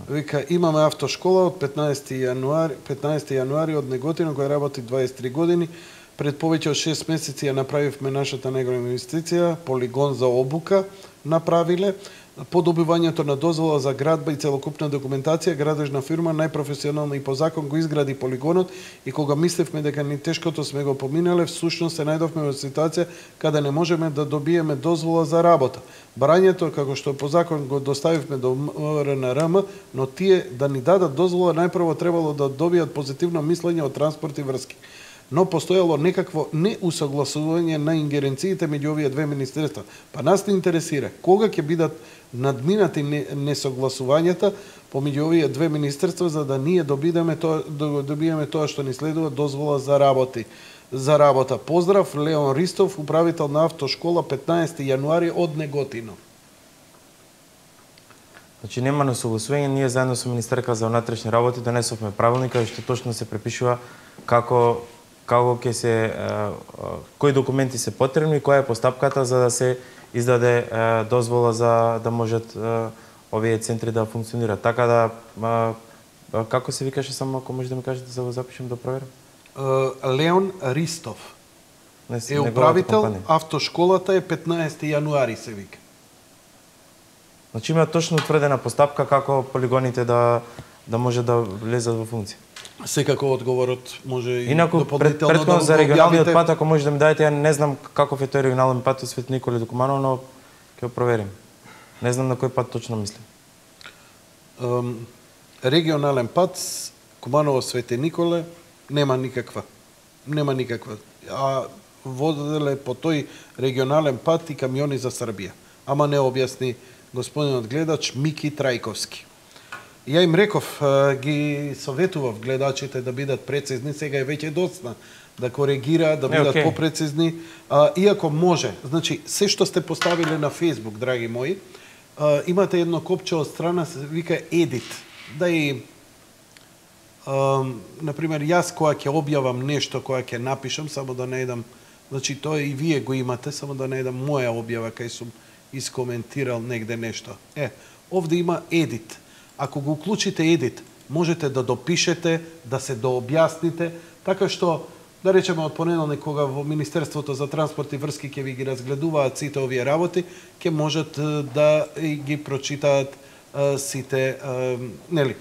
Вика, имаме автошкола од 15 јануари од Неготино која работи 23 години. Пред повеќе од 6 месеци ја направивме нашата најголема инвестиција, полигон за обука направиле. По добивањето на дозвола за градба и целокупна документација, градежна фирма најпрофесионална и по закон го изгради полигонот и кога мислевме дека ни тешкото сме го поминале, всушност се најдовме во ситуација каде не можеме да добиеме дозвола за работа. Барањето, како што по закон го доставивме до МРНРМ, но тие да ни дадат дозвола најпрво требало да добијат позитивно мислење од транспорт и врски. Но постоело некакво неусогласување на ингеренциите меѓу овие две министерства. Па нас не интересира кога ќе бидат надминати несогласувањата помеѓу овие две министерства за да ние добиеме тоа што ни следува дозвола за работа. Поздрав, Леон Ристов, управител на автошкола 15 јануари од Неготино. Значи нема несогласување, ние заедно со министерка за внатрешни работи донесовме правилника што точно се препишува како ќе се кои документи се потребни, која е постапката за да се издаде дозвола за да можат овие центри да функционираат. Така да како се викаше, само ако може да ми кажете за да го запишем да проверам? Леон Ристов. Е управител, автошколата е 15 јануари се вика. Значи има точно утврдена постапка како полигоните да може да влезат во функција. Секако одговорот може и инаку претходно за регионалниот пат, ако може да ми дадете, ја не знам каков е тој регионален пат од Свети Николе до Куманово, но ќе го проверим. Не знам на кој пат точно мислим. Регионален пат Куманово Свети Николе нема никаква. А воделе по тој регионален пат и камиони за Србија. Ама не објасни господинот гледач Мики Трајковски. Ја им реков, ги советував гледачите да бидат прецизни, сега е веќе доцна да коригираат, да бидат попрецизни, иако може. Значи, се што сте поставиле на Facebook, драги мои, имате едно копче од страна, се вика Edit. Да и, например, јас која ќе објавам нешто, која ќе напишам, само да не едам, значи, тоа и вие го имате, само да не едам моја објава, кај сум искоментирал негде нешто. Овде има Edit. Ако го уклучите Edit, можете да допишете, да се дообјасните, така што, да речеме од понеделник, кога во Министерството за транспорт и врски ќе ви ги разгледуваат сите овие работи, ќе можат да ги прочитаат сите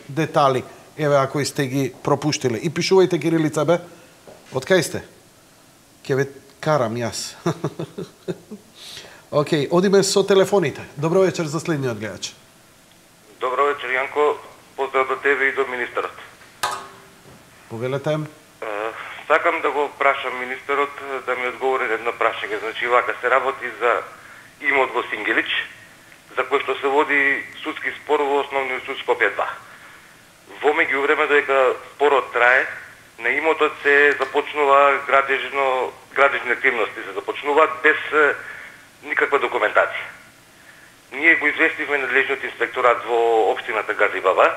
детали. Еве, ако сте ги пропуштиле. И пишувајте кирилица, бе. Од кај сте? Ќе ве карам јас. Океј, одиме со телефоните. Добро вечер за следниот гледач. Добро вечер, Јанко. Поздрав до тебе и до министерот. Повелете. Сакам да го прашам министерот да ми одговори едно прашање. Значи, вака се работи за имот во Сингелич, за кој што се води судски спор во Основниот суд Скопје 2. Во меѓувреме додека спорот трае, на имотот се започнува градежни активности, се започнуваат без никаква документација. Ние го известивме надлежниот инспекторат во општината Гази Баба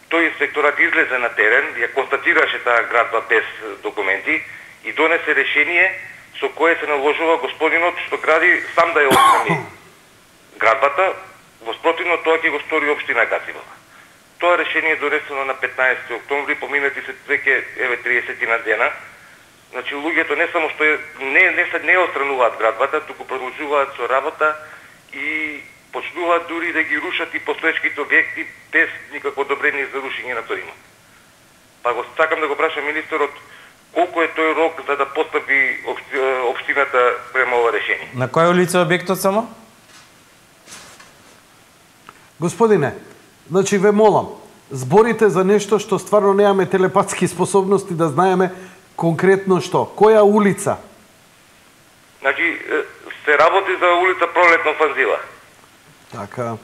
тој инспекторат излезе на терен, ја констатираше таа градба без документи и донесе решение со кое се наложува господинот што гради сам да ја отстрани градбата, во спротивно тоа ќе го стори општина Гацибал. Тоа решение е донесено на 15 октомври, поминати се веќе 30 дена. Значи луѓето не само што не отстрануваат градбата, туку продолжуваат со работа и почнуваат дури да ги рушат и постоечките објекти без никакво одобрение за рушење на тој имот. Па го сакам да го прашам министерот колку е тој рок за да постапи општината према ова решение. На која улица објектот само? Господине, значи ве молам, зборите за нешто што стварно немаме телепатски способности да знаеме конкретно што. Која улица? Значи, се работи за улица Пролетна Фанзила. Така.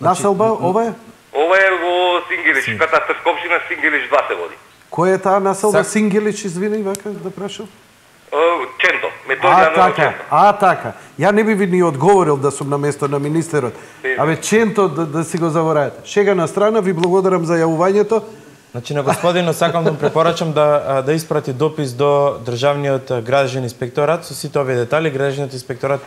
Населба, ова е? Ова е во Сингелич, катастарска општина Сингелич 2 се води. Која е таа населба Сингелич, извини, вака да прашам? Ченто, Методија така, така. Ја не би ви ни одговорил да сум на место на министерот. Абе, Ченто да си го заборавате. Шега на страна, ви благодарам за јавувањето. Значи, на господинот сакам да му препорачам да испрати допис до Државниот градежен инспекторат со сите овие детали. Градежниот инспекторат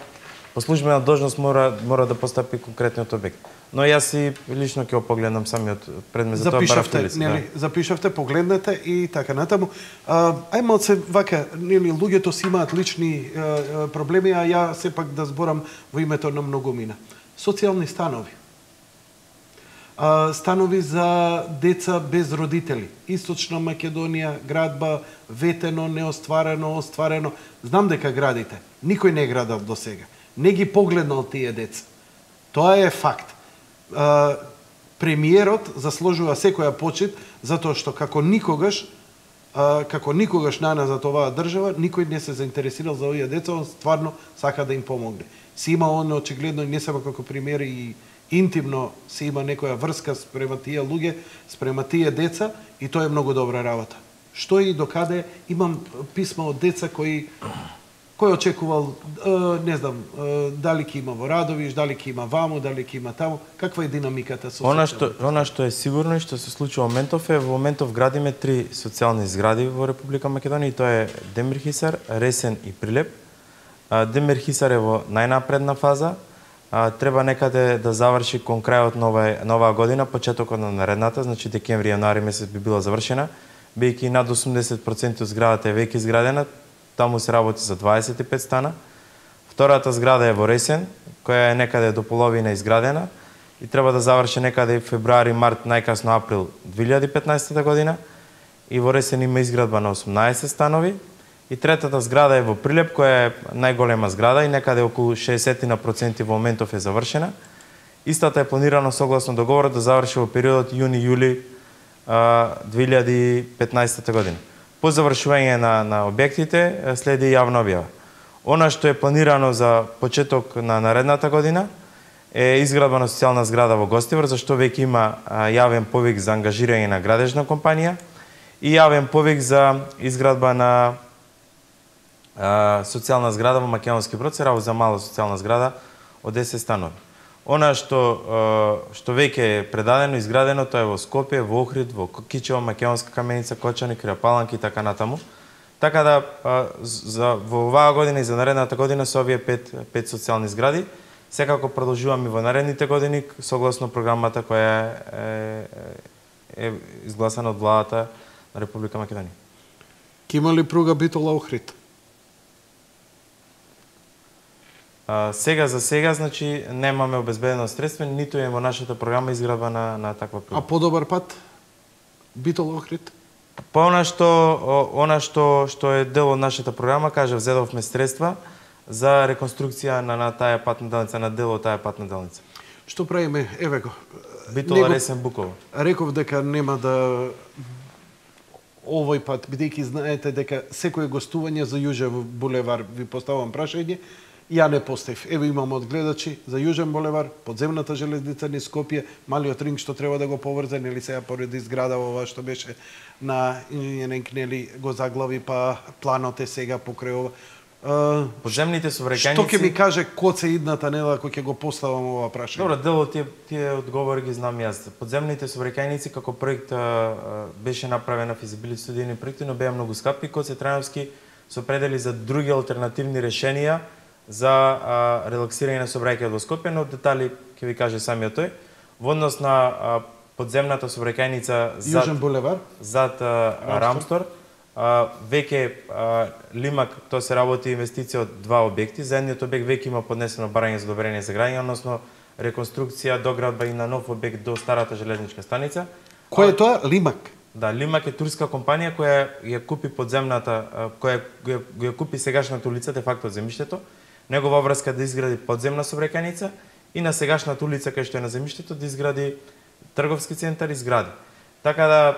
по службена должност мора да постапи конкретниот објект. Но јас и лично ќе го погледнам самиот предмет за тоа баравте. Запишавте, погледнете и така натаму. Ајде се вака, нели луѓето си имаат лични проблеми, а ја сепак да зборам во името на многумина. Социјални станови. Станови за деца без родители. Источна Македонија, градба, ветено, неостварено, остварено. Знам дека градите. Никој не градал до сега. Не ги погледнал тие деца. Тоа е факт. Премиерот заслужува секоја почит, затоа што како никогаш на нас за оваа држава, никој не се заинтересирал за овие деца, он стварно сака да им помогне. Си има он очигледно и не само како премиер и интимно си има некоја врска спрема тие луѓе, спрема тие деца и тоа е многу добра работа. Што и докаде имам писма од деца кој очекувал, не знам, дали ќе има во Радовиш, дали ќе има ваму, дали ќе има таму, каква е динамиката со Она што е сигурно и што се случува во моментов градиме 3 социјални згради во Република Македонија и тоа е Демирхисар, Ресен и Прилеп. Демирхисар е во најнапредна фаза, треба некаде да заврши кон крајот на оваа година, почетокот на наредната, значи декември, јануари месец би била завршена, бидејќи над 80% од зградата е веќе изградена. Таму се работи за 25 стана. Втората зграда е во Ресен, која е некаде до половина изградена и треба да заврши некаде февруари, март, најкасно април 2015 година. И во Ресен има изградба на 18 станови. И третата зграда е во Прилеп, која е најголема зграда и некаде околу 60% во моментов е завршена. Истата е планирано согласно договорот да заврши во периодот јуни-јули 2015 година. По завршување на објектите следи јавна објава. Она што е планирано за почеток на наредната година е изградба на социјална зграда во Гостивар, зашто веќе има јавен повик за ангажирање на градежна компанија и јавен повик за изградба на социјална зграда во Македонски Брод, се работи за мала социјална зграда од 10 станови. Она што веќе е предадено, изградено, тоа е во Скопје, во Охрид, во Кичево, Македонска Каменица, Кочани, Криапаланки и така натаму. Така да во оваа година и за наредната година со овие 5 социјални згради, секако продолжуваме во наредните години согласно програмата која е изгласана од владата на Република Македонија. Ке има ли пруга Битола Охрид? За сега, значи, немаме обезбедено средства, ниту е во нашата програма изградба на таква пруга. А подобар пат? Битола Охрид? По она што е дел од нашата програма, кажав, зедовме средства за реконструкција на таа патна делница, на дел од таа патна делница. Што правиме? Еве го. Битола, Ресен, Буково. Реков дека нема да овој пат, бидејќи знаете дека секој гостување за Јужен булевар ви поставам прашање, ја не поставив. Еве имам од гледачи за Јужен булевар, подземната железница низ Скопје, малиот ринг што треба да го поврзе, нели сега поради зграда ова што беше на инженеринг, нели го заглави, па планот е сега покрај ова. Подземните сообраќајници... Што ќе ми каже Коце идната недела кога ќе го поставам ова прашање? Добро, дел од тие одговори ги знам јас. Подземните сообраќајници како проект беше направена физибилити студијни проекти, но беа многу скапи. Коце Трајновски се определи за други алтернативни решенија за релаксирање на сообраќајот во Скопје, но детали ќе ви каже самиот тој. Во однос на подземната сообраќајница Јужен булевар зад Рамстор, веќе Лимак, тоа се работи инвестиција од 2 објекти. За едниот објект веќе има поднесено барање за одобрение за граѓање, односно реконструкција, доградба и на нов објект до старата железничка станица. Кој е тоа? Лимак? Да, Лимак е турска компанија која ја купи подземната, која ја купи сегашната улица, де факто земјиштето, негова врска да изгради подземна сообраќајница и на сегашната улица кај што е на земјиштето да изгради трговски центар и згради. Така да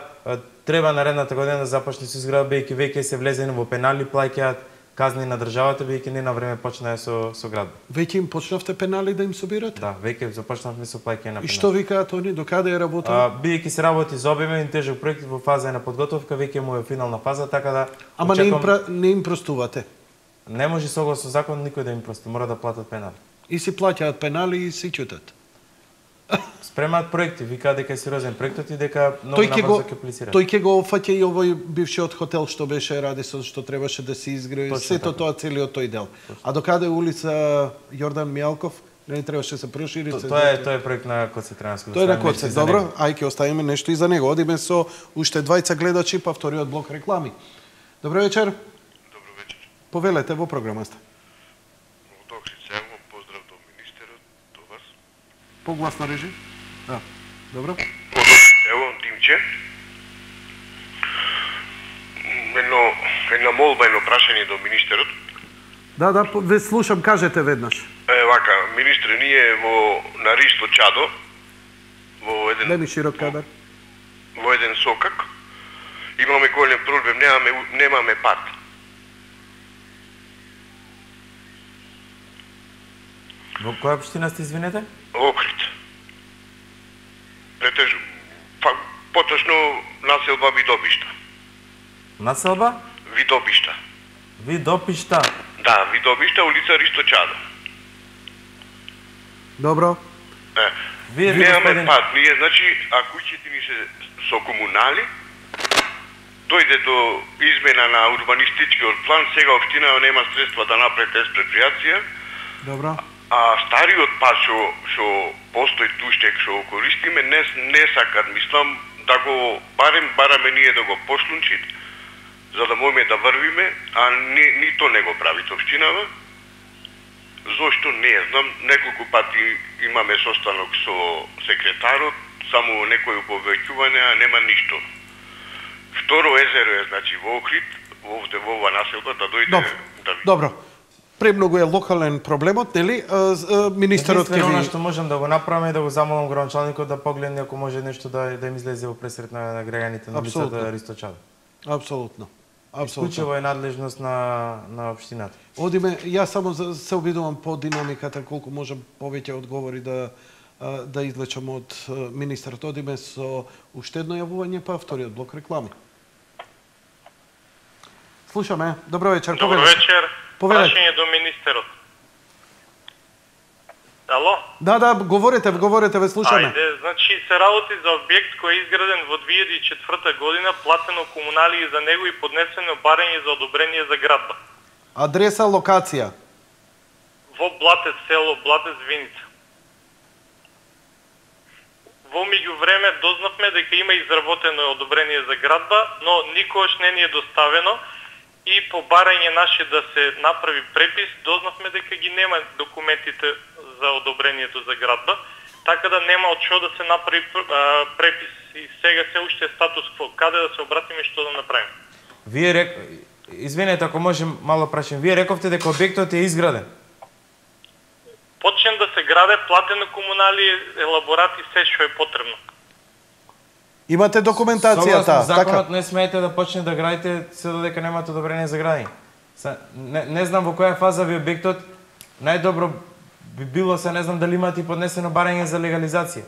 треба наредната година да започне со изградба, бидејќи веќе се влезени во пенали, плаќаат казни на државата, бидејќи не на време почнаа со градба. Веќе им почнавте пенали да им собирате? Да, веќе започнавме со плаќање на пенали. И што викаат они, докаде е работа? Бидејќи се работи за обемен тежок проект во фаза на подготовка, веќе му е финална фаза, така да Ама не им простувате? Не може согласно закон никој да им прости, мора да платат пенали. И си плаќаат пенали и си чутат. Спремаат проекти, викаат дека е сериозен проектот и дека многу набрзо ќе аплицираат. Тој ќе го опфаќа и овој бившиот хотел што беше Радисон, што требаше да се изгради, сето тоа целиот тој дел. А докаде улица Јордан Мијалков, не требаше да се прошири? Тоа е проект на Коце Трајновски. Тоа е на Коце, добро, ај ќе оставиме нешто и за него. Одиме со уште двајца гледачи, па вториот блок реклами. Добро вечер. Добро вечер. Повелете во програмата. Поздрав до министерот, до вас. Погласно режи. Да, добро. Ево, Димче. Една молба, едно прашање до министерот. Да, ве слушам, кажете веднаш. Вака, министре, ние на Ристо Чадо, во еден... Леми широк кадар. Во еден сокак, имаме голем проблем, немаме пат. Во која општина сте, извинете? Охрид. Поточно населба Видобишта. Населба? Видобишта. Видобишта? Да, Видобишта, улица Ристо Чадо. Добро. Немаме пат. Ние, значи, а куќите ни се со комунали, дојде до измена на урбанистичкиот план, сега општина нема средства да направи експроприација. Добро. А стариот пат што постои туштек што го користиме, не сакат, мислам, да го бараме ние да го пошлунчит, за да можеме да врвиме, а ни то не го прави општинава. Зошто не знам, неколку пати имаме состанок со секретарот, само некои повеќување, а нема ништо. Второ езеро е, значи, во Охрид, овде во ова населба, да дојде... Добро. Премногу е локален проблемот, нели? Министерот ќе ви... Што можам да го направиме и да го замолам градоначалникот да погледне ако може нешто да им излезе во пресрет на граѓаните на улицата Ристо Чадо. Апсолутно. Исклучиво е надлежност на општината. Одиме, јас само се обидувам по динамиката колку можам повеќе одговори да извлечам од министерот. Одиме со уште едно јавување, па вториот блок реклами. Слушаме. Добро вечер. Добро вечер. Прашање до министерот. Ало? Да, говорете, ве слушаме. Ајде, значи се работи за објект кој е изграден во 2004 година, платено комунали за него и поднесено барање за одобрение за градба. Адреса, локација? Во Блатец, село Блатец, Виница. Во меѓувреме дознавме дека има изработено одобрение за градба, но никогаш не ни е доставено. И по барање наше да се направи препис, дознавме дека ги нема документите за одобрението за градба, така да нема од што да се направи препис. И сега се уште е статус кво, каде да се обратиме, што да направиме. Извинете, ако можем мало прашање. Вие рековте дека објектот е изграден. Почнем да се граде, платено комунали, елаборати, се што е потребно. Имате документацијата, така? Законот не смеете да почне да градите се додека немате одобрение за градење. Не знам во која фаза ви објектот, најдобро би било се, не знам дали имате поднесено барање за легализација.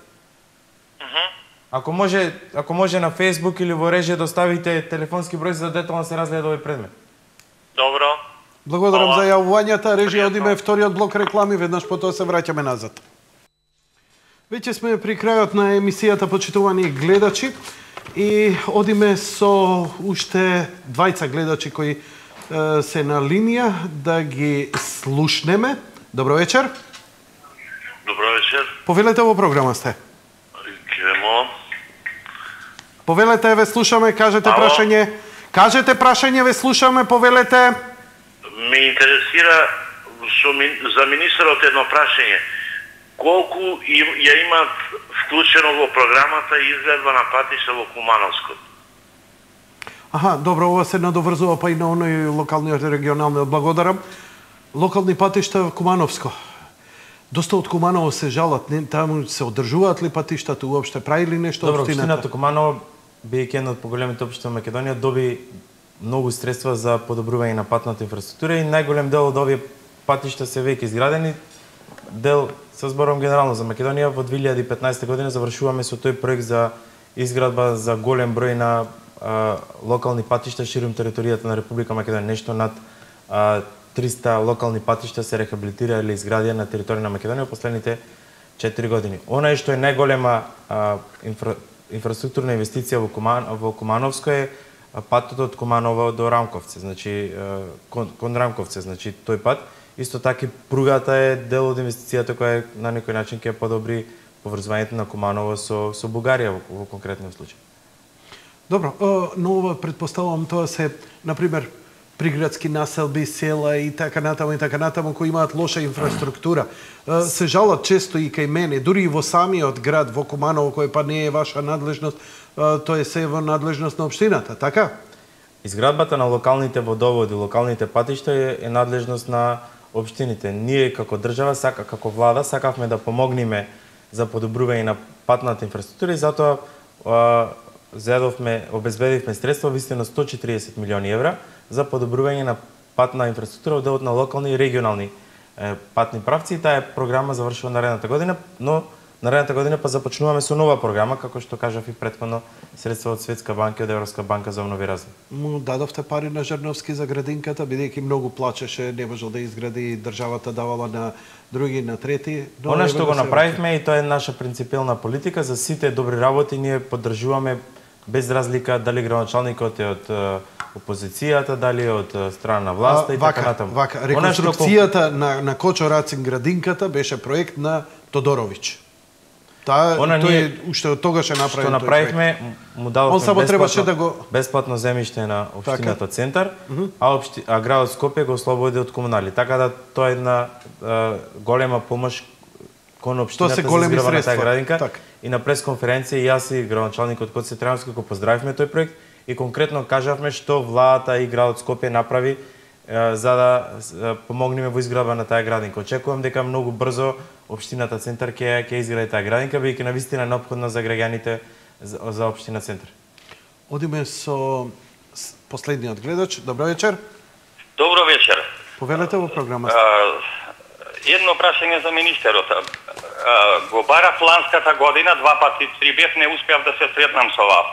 Ако може на Facebook или во режија да оставите телефонски број за да детално се разгледа овој предмет. Добро. Благодарам за јавувањата. Режија, одиме вториот блок реклами, веднаш по тоа се враќаме назад. Веќе сме при крајот на емисијата, почитувани гледачи, и одиме со уште двајца гледачи кои се на линија да ги слушнеме. Добро вечер. Добро вечер. Повелете, во програма сте. Кемо. Повелете, ве слушаме, кажете прашање. Кажете прашање, ве слушаме, повелете. Ме интересира за министерот едно прашање. Колку ја имат вклучено во програмата изгледба на патишта во Кумановско? Аха, добро, ова се надоврзува па и на оној локалниот и регионалниот. Благодарам. Локални патишта во Кумановско. Доста од Куманово се жалат, таму се одржуваат ли патиштата уопште, прави ли нешто општината? Добро, општината Куманово, биејќи една од поголемите општини во Македонија, доби многу средства за подобрување на патната инфраструктура и најголем дел од овие патишта се веќе изградени. Дел, се зборам генерално за Македонија, во 2015 година завршуваме со тој проект за изградба за голем број на локални патишта ширум територијата на Република Македонија. Нешто над 300 локални патишта се рехабилитира или изградија на територија на Македонија во последните 4 години. Онај што е најголема инфраструктурна инвестиција во Кумановско е патот од Куманово до Рамковце, значи кон Рамковце, значи тој пат. Исто така пругата е дел од инвестицијата која на некој начин ќе подобри поврзувањето на Куманово со Бугарија во конкретниот случај. Добро, но ова претпоставувам тоа се, например, приградски населби, села и така натаму кои имаат лоша инфраструктура. Се жалат често и кај мене, дури и во самиот град во Куманово, кој па не е ваша надлежност, тоа е се во надлежност на општината, така? Изградбата на локалните водоводи, локалните патишта е надлежност на општините. Ние како држава, како влада, сакавме да помогнеме за подобрување на патната инфраструктура и затоа обезбедивме средства вистина 140 милиони евра за подобрување на патна инфраструктура од делот на локални и регионални патни правци. Таа програма завршува наредната година, но наредната година па започнуваме со нова програма, како што кажав и претходно, средства од Светска банка и од Европска банка за обнови и развој. Му дадовте пари на Жерновски за градинката, бидејќи многу плачеше, не можел да изгради, државата давала на други, на трети. Она што го направивме, и тоа е наша принципелна политика, за сите добри работи ние поддржуваме без разлика дали градоначалникот е од опозицијата, дали од страна на власта и така натаму. Реконструкцијата на Кочо Рацин градинката беше проект на Тодоровиќ. Тој уште од тогаш е направен. Што направивме, му дадовме бесплатно земјиште на општината Центар, а градот Скопје го ослободи од комунали. Така да тоа е една голема помош кон општината за изградба на таа градинка. И на пресконференција јас и градоначалникот Коце Трајански го поздравивме тој проект и конкретно кажавме што владата и градот Скопје направи за да помогнеме во изградба на таа градинка. Очекувам дека многу брзо општината Центар ќе изгради таа градинка, бидејќи навистина неопходна за граѓаните за општина Центар. Одиме со последниот гледач. Добро вечер. Добро вечер. Повелете во програмата. Едно прашање за министерот. Го барав ланската година, 2 пати, 3 бев, не успеав да се сретнам со вас.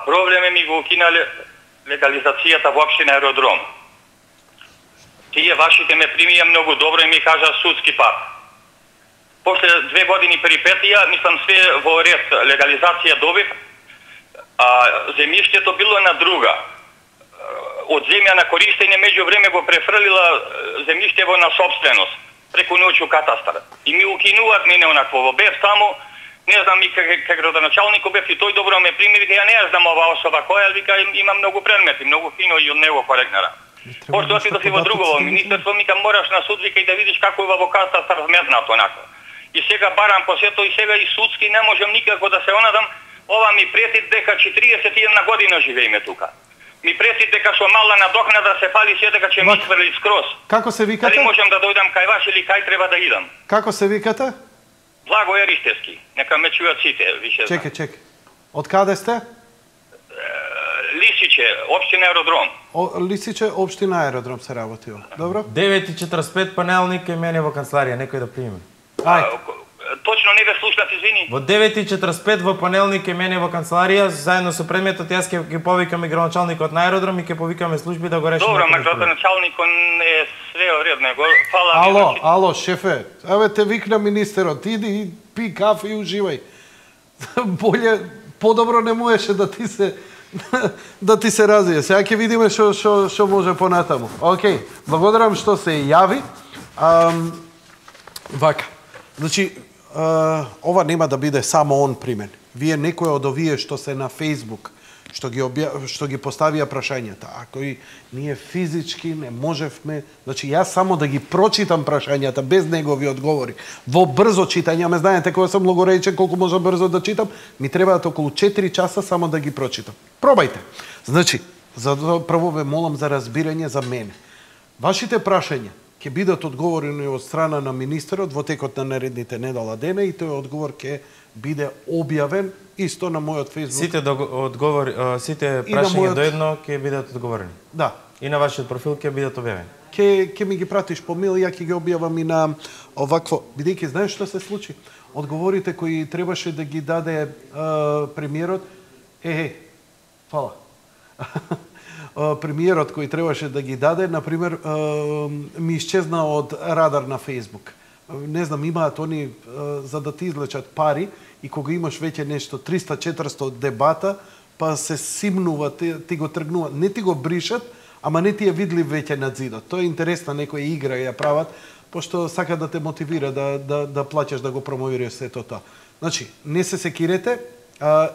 Проблеме ми го укинале легализацијата во општина Аеродром. Тие вашите ме примија многу добро и ми кажа судски пат. После 2 години перипетија, мислам све во ред, легализација добив, земјиштето било на друга. Од земја на користење меѓу време го префрлила земјиштево на собственост, преку ноќу катастар. И ми укинуваат мене онакво, бев само, не знам и кај градоначалник бев и тој добро ме прими, вика ја не знам ова особа која, вика има многу предмети, многу фино и од него корекнара. Пошто отидов и во друго министерство, ми мораш на суд, вика и да видиш како е во катастар вметнато онако. И сега барам по сето и сега и судски не можам никако да се онадам, ова ми прети дека 41 година живееме тука. Ми прети дека со мала надокнада се фали се дека ќе ми изфрли скроз. Како се викате? Дали можам да дојдам кај вас или кај треба да идам? Како се викате? Благо Еристевски. Нека ме чујат сите, више. Чекај. Од каде сте? Лисиче, општина Аеродром. Лисиче, општина Аеродром се работио. Добро? 9:45 понеделник кај мене во канцеларија, некој да прими. Точно точно не ве слушнат, извини. Во 9:45 во понеделник е мене во канцеларија, заедно со премијатот, јас ќе ги повикаме градоначалникот на аеродром и ќе повикаме служби да го решиме. Добро, ма градоначалникот е све во ред, него. Фала. Ало, шефе, еве те викна министерот, иди и пи кафе и уживај. Боле, подобро не можеше да ти се развие. Сега ќе видиме што може понатаму. Океј, благодарам што се јави. Вака, значи, ова нема да биде само он пример. Вие некој од овие што се на Facebook, што ги поставија прашањата, ако и ние физички не можевме, значи јас само да ги прочитам прашањата без негови одговори, во брзо читање, ме знаете кога сум многу речен колку може брзо да читам, ми требаат околу 4 часа само да ги прочитам. Пробајте. Значи, прво ве молам за разбирање за мене. Вашите прашања ќе бидат одговорени од страна на министерот во текот на наредните недела дена и тој одговор ќе биде објавен исто на мојот Facebook. Сите прашања доедно ќе бидат одговорени. Да. И на вашиот профил ќе бидат објавени. Ќе ми ги пратиш по мејл, ја ќе ги објавам и на овакво, бидејќи знаеш што се случи? Одговорите кои требаше да ги даде премиерот, фала. Премиерот кој требаше да ги даде, например, ми исчезна од радар на Facebook. Не знам, имаат они за да ти излечат пари и кога имаш веќе нешто 300-400 дебата, па се симнува, ти го тргнува, не ти го бришат, ама не ти е видлив веќе на зидот. Тоа е интересна, некоја игра ја прават, пошто сака да те мотивира да плаќаш да го промовираш сето тоа. Значи, не се секирете,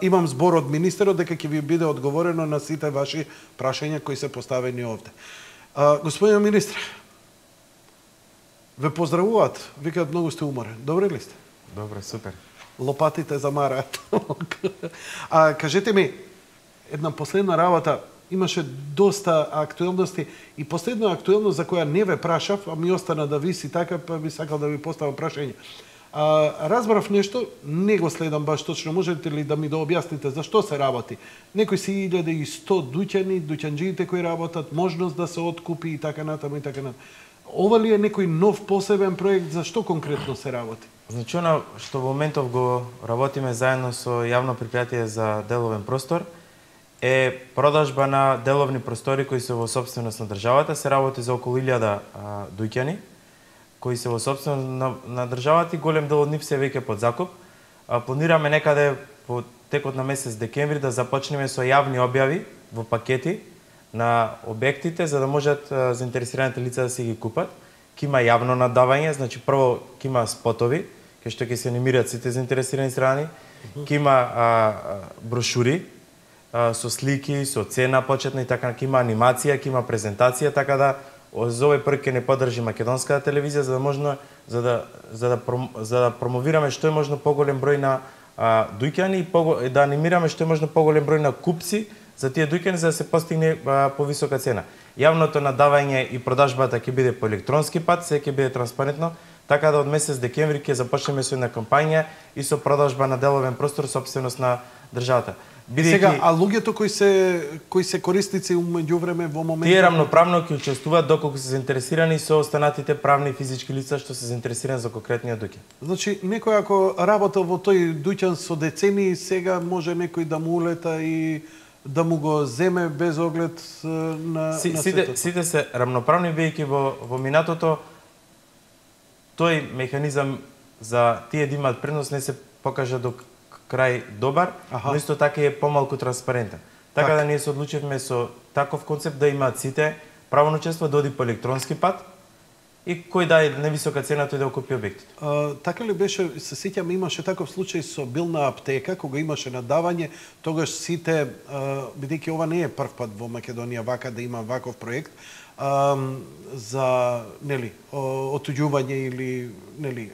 имам збор од министерот дека ќе ви биде одговорено на сите ваши прашања кои се поставени овде. Господин министр, ве поздравуваат, викаат многу сте уморен. Добре ли сте? Добре, супер. Лопатите замараат. Кажете ми, една последна работа, имаше доста актуелности и последна актуелност за која не ве прашав, а ми остана да виси така, па би сакал да ви поставам прашање. Разбрав нешто, не го следам баш точно, можете ли да ми да објасните за што се работи? Некои си 1100 дуќани, дуќанџиите кои работат, можност да се откупи и така натаму и така натаму. Ова ли е некој нов посебен проект, за што конкретно се работи? Значи, она што во моментов го работиме заедно со јавно предпријатие за деловен простор е продажба на деловни простори кои се во собственост на државата. Се работи за околу 1000 дуќани кои се во собственост на државата и голем дел од нив се веќе под закуп. Планираме некаде во текот на месец декември да започнеме со јавни објави во пакети на објектите за да можат заинтересираните лица да се ги купат. Ке има јавно надавање, значи прво ке има спотови, кај што ќе се анимираат сите заинтересирани страни, ке има брошури со слики, со цена почетна и така, ке има анимација, ке има презентација, така да за овој проект ќе не поддржи македонската телевизија за да промовираме што е можно поголем број на дуќани и да анимираме што е можно поголем број на купци за тие дуќани за да се постигне повисока цена. Јавното надавање и продажбата ќе биде по електронски пат, се ќе биде транспарентно, така да од месец декември ќе започнеме со една кампања и со продажба на деловен простор собственост на државата. Сега, а луѓето кои се корисници меѓувреме во моментот тие рамноправно ќе учествуваат доколку се заинтересирани со останатите правни и физички лица што се заинтересирани за конкретниот дуќан. Значи, некој ако работел во тој дуќан со децении, сега може некој да му улета и да му го земе без оглед на сите се рамноправни, бидејќи во минатото тој механизам за тие да имаат предност не се покажа до крај добар, но исто така е помалку транспарентен. Така да ние се одлучивме со таков концепт да имаат сите право на учество да оди по електронски пат и кој да е невисока цена тој да купи објектот. Така ли беше, се сеќам, имаше таков случај со билна аптека, кога имаше надавање, тогаш сите, бидејќи ова не е прв пат во Македонија вака да има ваков проект, за отуѓување или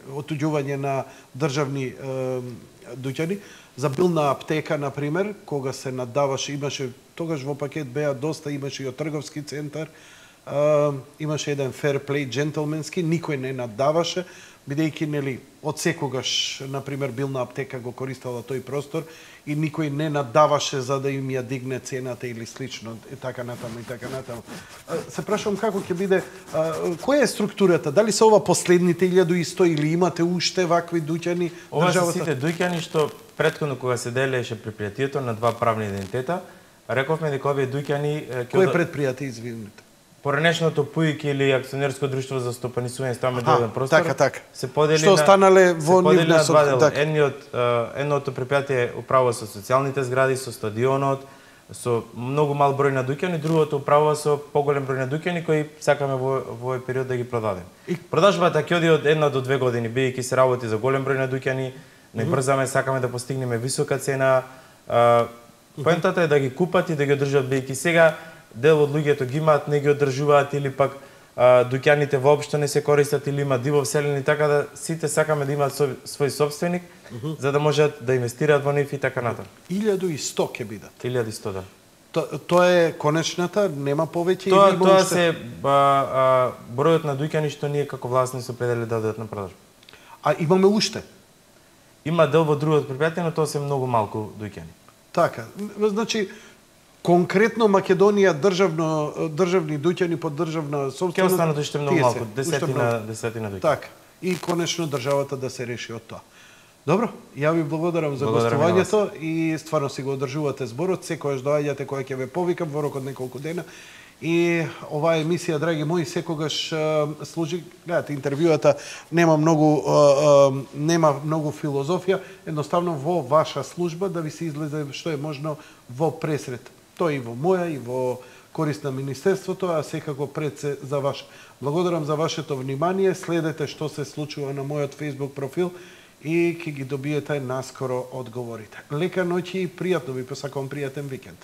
отуѓување на државни дуќани, за билна аптека, например, кога се надаваше, имаше, тогаш во пакет беа доста, имаше и од трговски центар, имаше еден fair play джентлменски, никој не надаваше, бидејќи нели од секогаш на пример бил на аптека го користела тој простор и никој не надаваше за да им ја дигне цената или слично и така натаму и така натаму. Се прашувам како ќе биде, која е структурата? Дали се ова последните 1100 или имате уште вакви дуќани? Ова се сите дуќани што претходно кога се делеше предпријатието на два правни идентитета, рековме дека овие дуќани Кој предпријатие, извинете? Поранешното ПУИК или акционерско друштво за стопанисување стамбен простор се подели што останале во нивна два дела. Едното предпријатие управува со социјалните згради, со стадионот, со многу мал број на дуќани, другото управува со поголем број на дуќани кои сакаме во овој период да ги продадеме. Продажбата ќе оди од 1 до 2 години, бидејќи се работи за голем број на дуќани, најбрзаме сакаме да постигнеме висока цена. Поентата е да ги купат и да ги одржат, бидејќи сега дел од луѓето ги имаат, не ги одржуваат или пак дуќаните воопшто не се користат или има диво вселени, така да сите сакаме да имаат свој собственик, за да можат да инвестираат во нив и така натаму. 1100 ќе бидат. 1100, да. Тоа е конечната, нема повеќе или има уште? Тоа се бројот на дуќани што ние како власни се определили да дадат на продажба. А имаме уште? Има дел во другото предпријатие, но тоа се многу малку дуќани. Така, значи конкретно Македонија државни дуќани под државна собственост. Ќе останат уште многу малку, десетина дуќани. Така, и конечно државата да се реши од тоа. Добро, ја ви благодарам за гостувањето и стварно си го одржувате зборот, секогаш доаѓате кога ќе ве повикам во рок од неколку дена. И оваа емисија, драги мои, секогаш служи, гледате, интервјуата нема многу филозофија, едноставно во ваша служба да ви се излезе што е можно во пресред. Тоа и во моја, и во корист на Министерството, а секако пред се за ваш. Благодарам за вашето внимание, следете што се случува на мојот Facebook профил и ќе ги добиете наскоро одговорите. Лека ноќ и пријатно ви посакувам пријатен викенд.